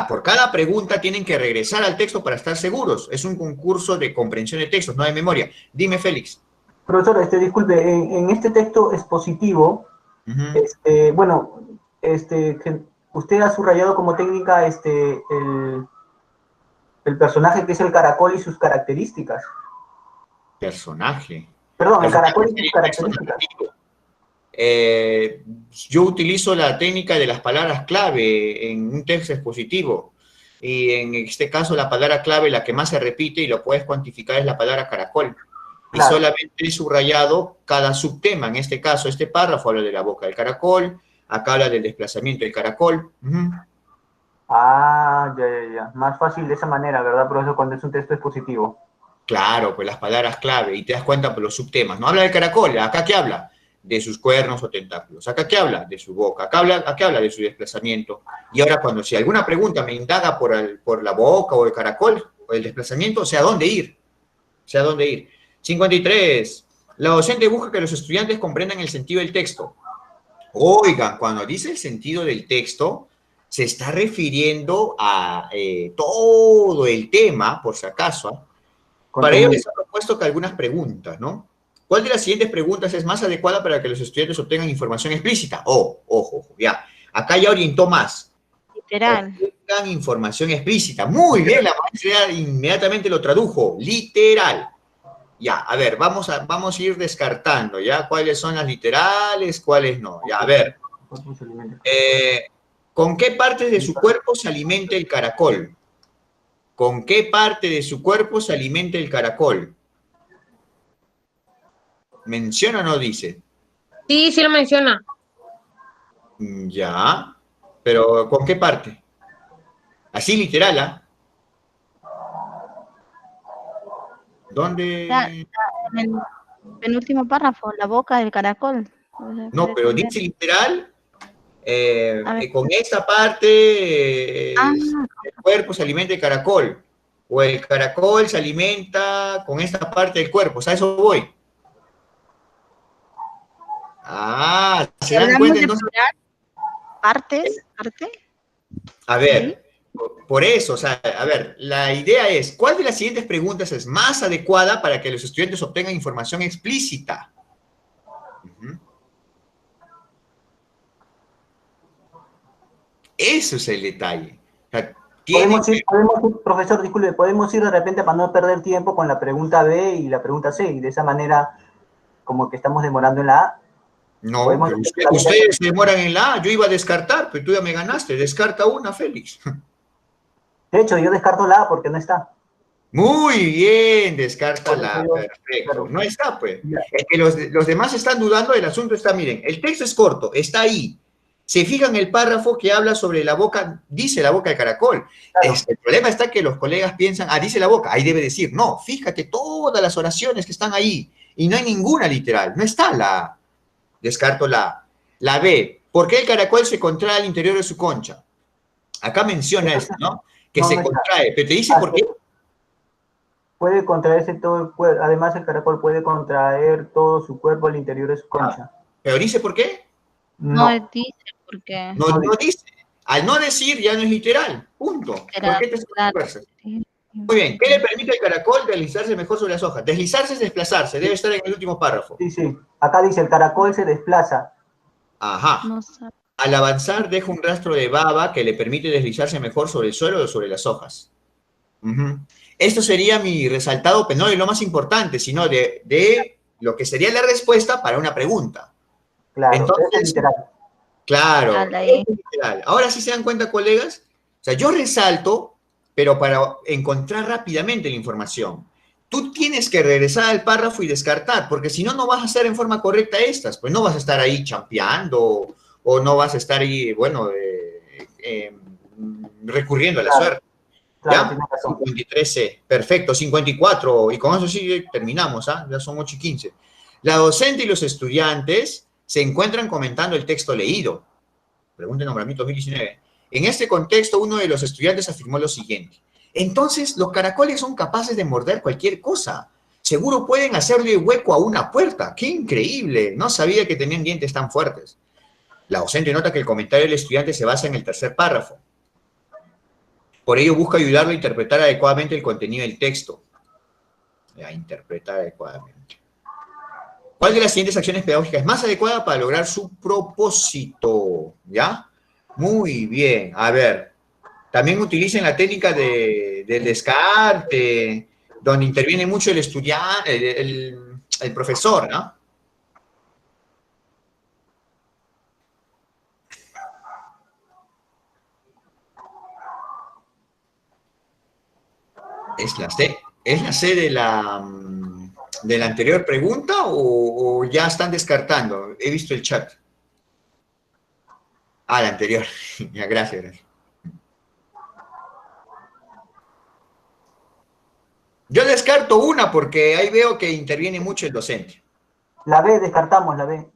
Por cada pregunta tienen que regresar al texto para estar seguros. Es un concurso de comprensión de textos, no de memoria. Dime, Félix. Profesor, disculpe, en este texto expositivo, bueno, usted ha subrayado como técnica el personaje que es el caracol y sus características. Personaje. Perdón, el caracol y sus características. Yo utilizo la técnica de las palabras clave en un texto expositivo. Y en este caso, la palabra clave, la que más se repite y lo puedes cuantificar, es la palabra caracol. Claro. Y solamente he subrayado cada subtema. En este caso, este párrafo habla de la boca del caracol, acá habla del desplazamiento del caracol. Ah, ya. Más fácil de esa manera, ¿verdad? Por eso cuando es un texto expositivo. Claro, pues las palabras clave, y te das cuenta por los subtemas. No habla del caracol, acá ¿qué habla? De sus cuernos o tentáculos. Acá ¿qué habla? De su boca. Acá habla de su desplazamiento. Y ahora si alguna pregunta me indaga por la boca o el caracol o el desplazamiento, sé a dónde ir. 53. La docente busca que los estudiantes comprendan el sentido del texto. Oigan, cuando dice el sentido del texto, se está refiriendo a todo el tema, por si acaso. Para ello les he propuesto que algunas preguntas, ¿no? ¿Cuál de las siguientes preguntas es más adecuada para que los estudiantes obtengan información explícita? Ojo, ya. Acá ya orientó más. Literal. Obtengan información explícita. Muy bien, la maestra inmediatamente lo tradujo. Literal. Ya, a ver, vamos a ir descartando, ¿ya? ¿Cuáles son las literales, cuáles no? Ya, a ver. ¿Con qué partes de su cuerpo se alimenta el caracol? ¿Con qué parte de su cuerpo se alimenta el caracol? ¿Menciona o no dice? Sí, sí lo menciona. Ya, pero ¿con qué parte? Así literal, ¿ah? ¿Dónde? En el penúltimo párrafo, la boca del caracol. No, pero dice literal, con esta parte del cuerpo se alimenta el caracol, o el caracol se alimenta con esta parte del cuerpo, o sea, a eso voy. ¿Se dan cuenta entonces? ¿Partes? A ver, por eso, o sea, a ver, la idea es, ¿cuál de las siguientes preguntas es más adecuada para que los estudiantes obtengan información explícita? Eso es el detalle. O sea, profesor, disculpe, podemos ir de repente para no perder tiempo con la pregunta B y la pregunta C, y de esa manera, como que estamos demorando en la A. No, pero ustedes se demoran en la A, yo iba a descartar, pero tú ya me ganaste, descarta una, Félix. De hecho, yo descarto la A porque no está. Muy bien, descarta la A, perfecto. Claro. No está, pues. Es que los demás están dudando del asunto, miren, el texto es corto, está ahí. Se fijan en el párrafo que habla sobre la boca, dice la boca de caracol. Claro. El problema está que los colegas piensan, dice la boca, ahí debe decir. No, fíjate todas las oraciones que están ahí, y no hay ninguna literal, no está la A. Descarto la A. La B, ¿por qué el caracol se contrae al interior de su concha? Acá menciona esto, ¿no? Que se contrae, pero te dice por qué. Puede contraerse todo el cuerpo, además el caracol puede contraer todo su cuerpo al interior de su concha. ¿Pero dice por qué? No dice por qué. No dice. Al no decir ya no es literal, punto. ¿Por qué te esfuerzas? Muy bien, ¿qué le permite al caracol deslizarse mejor sobre las hojas? Deslizarse es desplazarse, debe estar en el último párrafo. Sí, acá dice, el caracol se desplaza. Ajá. Al avanzar deja un rastro de baba que le permite deslizarse mejor sobre el suelo o sobre las hojas. Esto sería mi resaltado, pero no de lo más importante, sino de lo que sería la respuesta para una pregunta. Claro, entonces, es literal. Claro, es literal. Ahora sí se dan cuenta, colegas, o sea, yo resalto, pero para encontrar rápidamente la información. Tú tienes que regresar al párrafo y descartar, porque si no, no vas a hacer en forma correcta estas, pues no vas a estar ahí champeando, o no vas a estar ahí, bueno, recurriendo a la suerte. Claro, ¿ya? 53C, perfecto, 54, y con eso sí terminamos, ya son 8:15. La docente y los estudiantes se encuentran comentando el texto leído. Pregunta de nombramiento 2019. En este contexto, uno de los estudiantes afirmó lo siguiente: entonces, los caracoles son capaces de morder cualquier cosa. Seguro pueden hacerle hueco a una puerta. ¡Qué increíble! No sabía que tenían dientes tan fuertes. La docente nota que el comentario del estudiante se basa en el tercer párrafo. Por ello, busca ayudarlo a interpretar adecuadamente el contenido del texto. A interpretar adecuadamente. ¿Cuál de las siguientes acciones pedagógicas es más adecuada para lograr su propósito? ¿Ya? Muy bien. A ver, también utilicen la técnica del descarte, donde interviene mucho el estudiante, el profesor, ¿no? ¿Es la C? ¿Es la C de la anterior pregunta o ya están descartando? He visto el chat. Ah, la anterior. Ya, gracias. Yo descarto una porque ahí veo que interviene mucho el docente. La B, descartamos la B.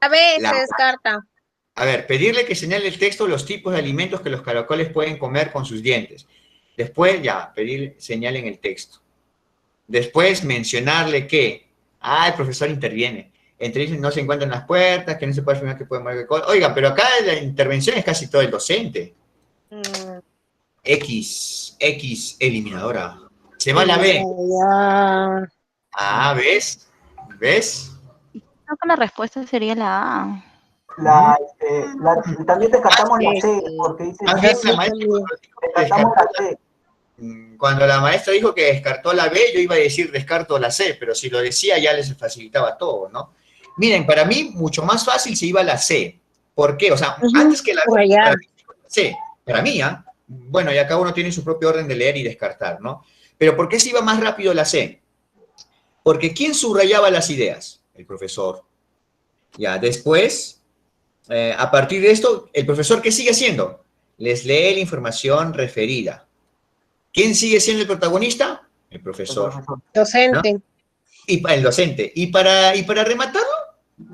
La B se descarta. A ver, pedirle que señale el texto los tipos de alimentos que los caracoles pueden comer con sus dientes. Después, ya, pedirle señalen el texto. Después, mencionarle que, el profesor interviene. Entre ellos no se encuentran las puertas, que no se puede afirmar que puede mover. Oiga, pero acá la intervención es casi todo el docente. X eliminadora. Se va la B. ¿Ves? ¿Ves? Creo que la respuesta sería la A. También descartamos la C, porque dice... Descartamos la C. Cuando la maestra dijo que descartó la B, yo iba a decir descarto la C, pero si lo decía ya les facilitaba todo, ¿no? Miren, para mí mucho más fácil se iba la C. ¿Por qué? O sea, antes que la B, para mí, C, para mí, bueno, ya cada uno tiene su propio orden de leer y descartar, ¿no? Pero ¿por qué se iba más rápido la C? Porque ¿quién subrayaba las ideas? El profesor. Ya, después, a partir de esto, ¿el profesor qué sigue haciendo? Les lee la información referida. ¿Quién sigue siendo el protagonista? El profesor. Docente. ¿No? Y el docente. Y para rematarlo,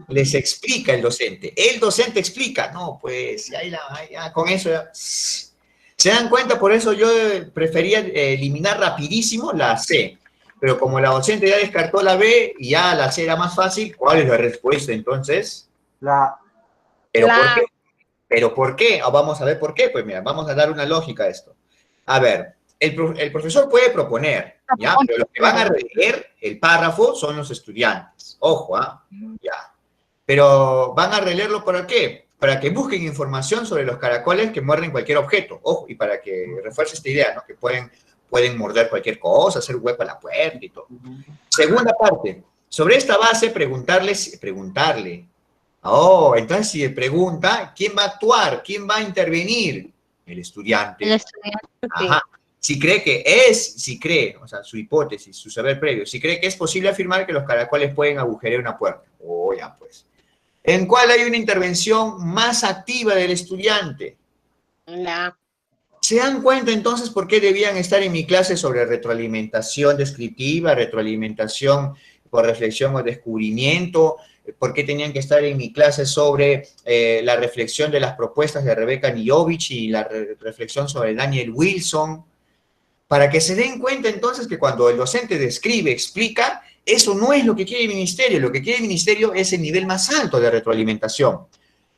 les explica el docente. El docente explica. No, pues, ya, con eso ya. ¿Se dan cuenta? Por eso yo prefería eliminar rapidísimo la C. Pero como la docente ya descartó la B y ya la C era más fácil, ¿cuál es la respuesta entonces? ¿Pero por qué? Vamos a ver por qué. Pues mira, vamos a dar una lógica a esto. A ver, el profesor puede proponer, ¿ya? Pero los que van a leer el párrafo son los estudiantes. Ojo, ya. Pero van a releerlo ¿para qué? Para que busquen información sobre los caracoles que muerden cualquier objeto. Ojo, y para que refuerce esta idea, ¿no? Que pueden morder cualquier cosa, hacer hueco a la puerta y todo. Segunda parte. Sobre esta base, preguntarle. Entonces si pregunta, ¿quién va a actuar? ¿Quién va a intervenir? El estudiante. El estudiante. Ajá. Si cree, o sea, su hipótesis, su saber previo, si cree que es posible afirmar que los caracoles pueden agujerear una puerta. Ya pues. ¿En cuál hay una intervención más activa del estudiante? ¿Se dan cuenta entonces por qué debían estar en mi clase sobre retroalimentación descriptiva, retroalimentación por reflexión o descubrimiento? ¿Por qué tenían que estar en mi clase sobre la reflexión de las propuestas de Rebecca Niyovich y la reflexión sobre Daniel Wilson? Para que se den cuenta entonces que cuando el docente describe, explica, eso no es lo que quiere el ministerio. Lo que quiere el ministerio es el nivel más alto de retroalimentación,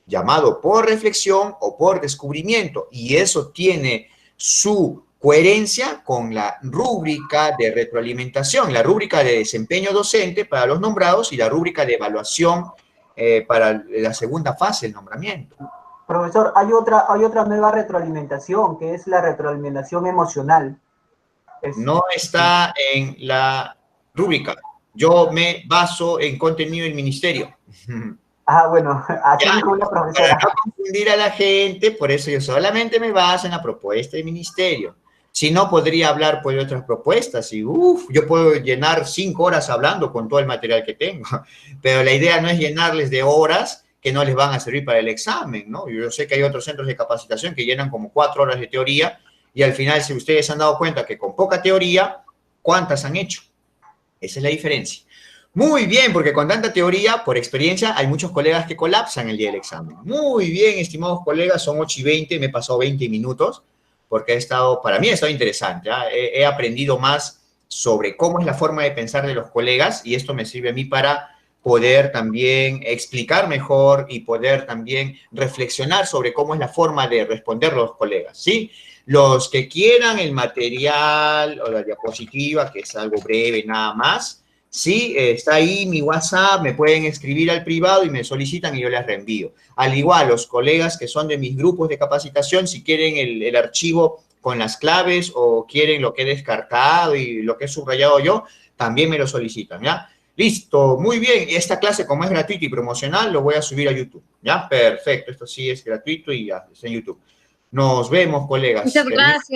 llamado por reflexión o por descubrimiento. Y eso tiene su coherencia con la rúbrica de retroalimentación, la rúbrica de desempeño docente para los nombrados y la rúbrica de evaluación para la segunda fase del nombramiento. Profesor, hay otra nueva retroalimentación, que es la retroalimentación emocional. No está en la rúbrica. Yo me baso en contenido del ministerio. Bueno, así dijo la profesora. Para no confundir a la gente, por eso yo solamente me baso en la propuesta del ministerio. Si no, podría hablar pues, de otras propuestas y yo puedo llenar 5 horas hablando con todo el material que tengo. Pero la idea no es llenarles de horas que no les van a servir para el examen, ¿no? Yo sé que hay otros centros de capacitación que llenan como 4 horas de teoría y al final, si ustedes se han dado cuenta que con poca teoría, ¿cuántas han hecho? Esa es la diferencia. Muy bien, porque con tanta teoría, por experiencia, hay muchos colegas que colapsan el día del examen. Muy bien, estimados colegas, son 8:20, me he pasado 20 minutos, porque para mí ha estado interesante. He aprendido más sobre cómo es la forma de pensar de los colegas y esto me sirve a mí para poder también explicar mejor y poder también reflexionar sobre cómo es la forma de responder los colegas, ¿sí? Los que quieran el material o la diapositiva, que es algo breve nada más, sí, está ahí mi WhatsApp, me pueden escribir al privado y me solicitan y yo les reenvío. Al igual, los colegas que son de mis grupos de capacitación, si quieren el archivo con las claves o quieren lo que he descartado y lo que he subrayado yo, también me lo solicitan, ¿ya? Listo, muy bien. Esta clase, como es gratuita y promocional, lo voy a subir a YouTube, ¿ya? Perfecto, esto sí es gratuito y ya está en YouTube. Nos vemos, colegas. Muchas gracias.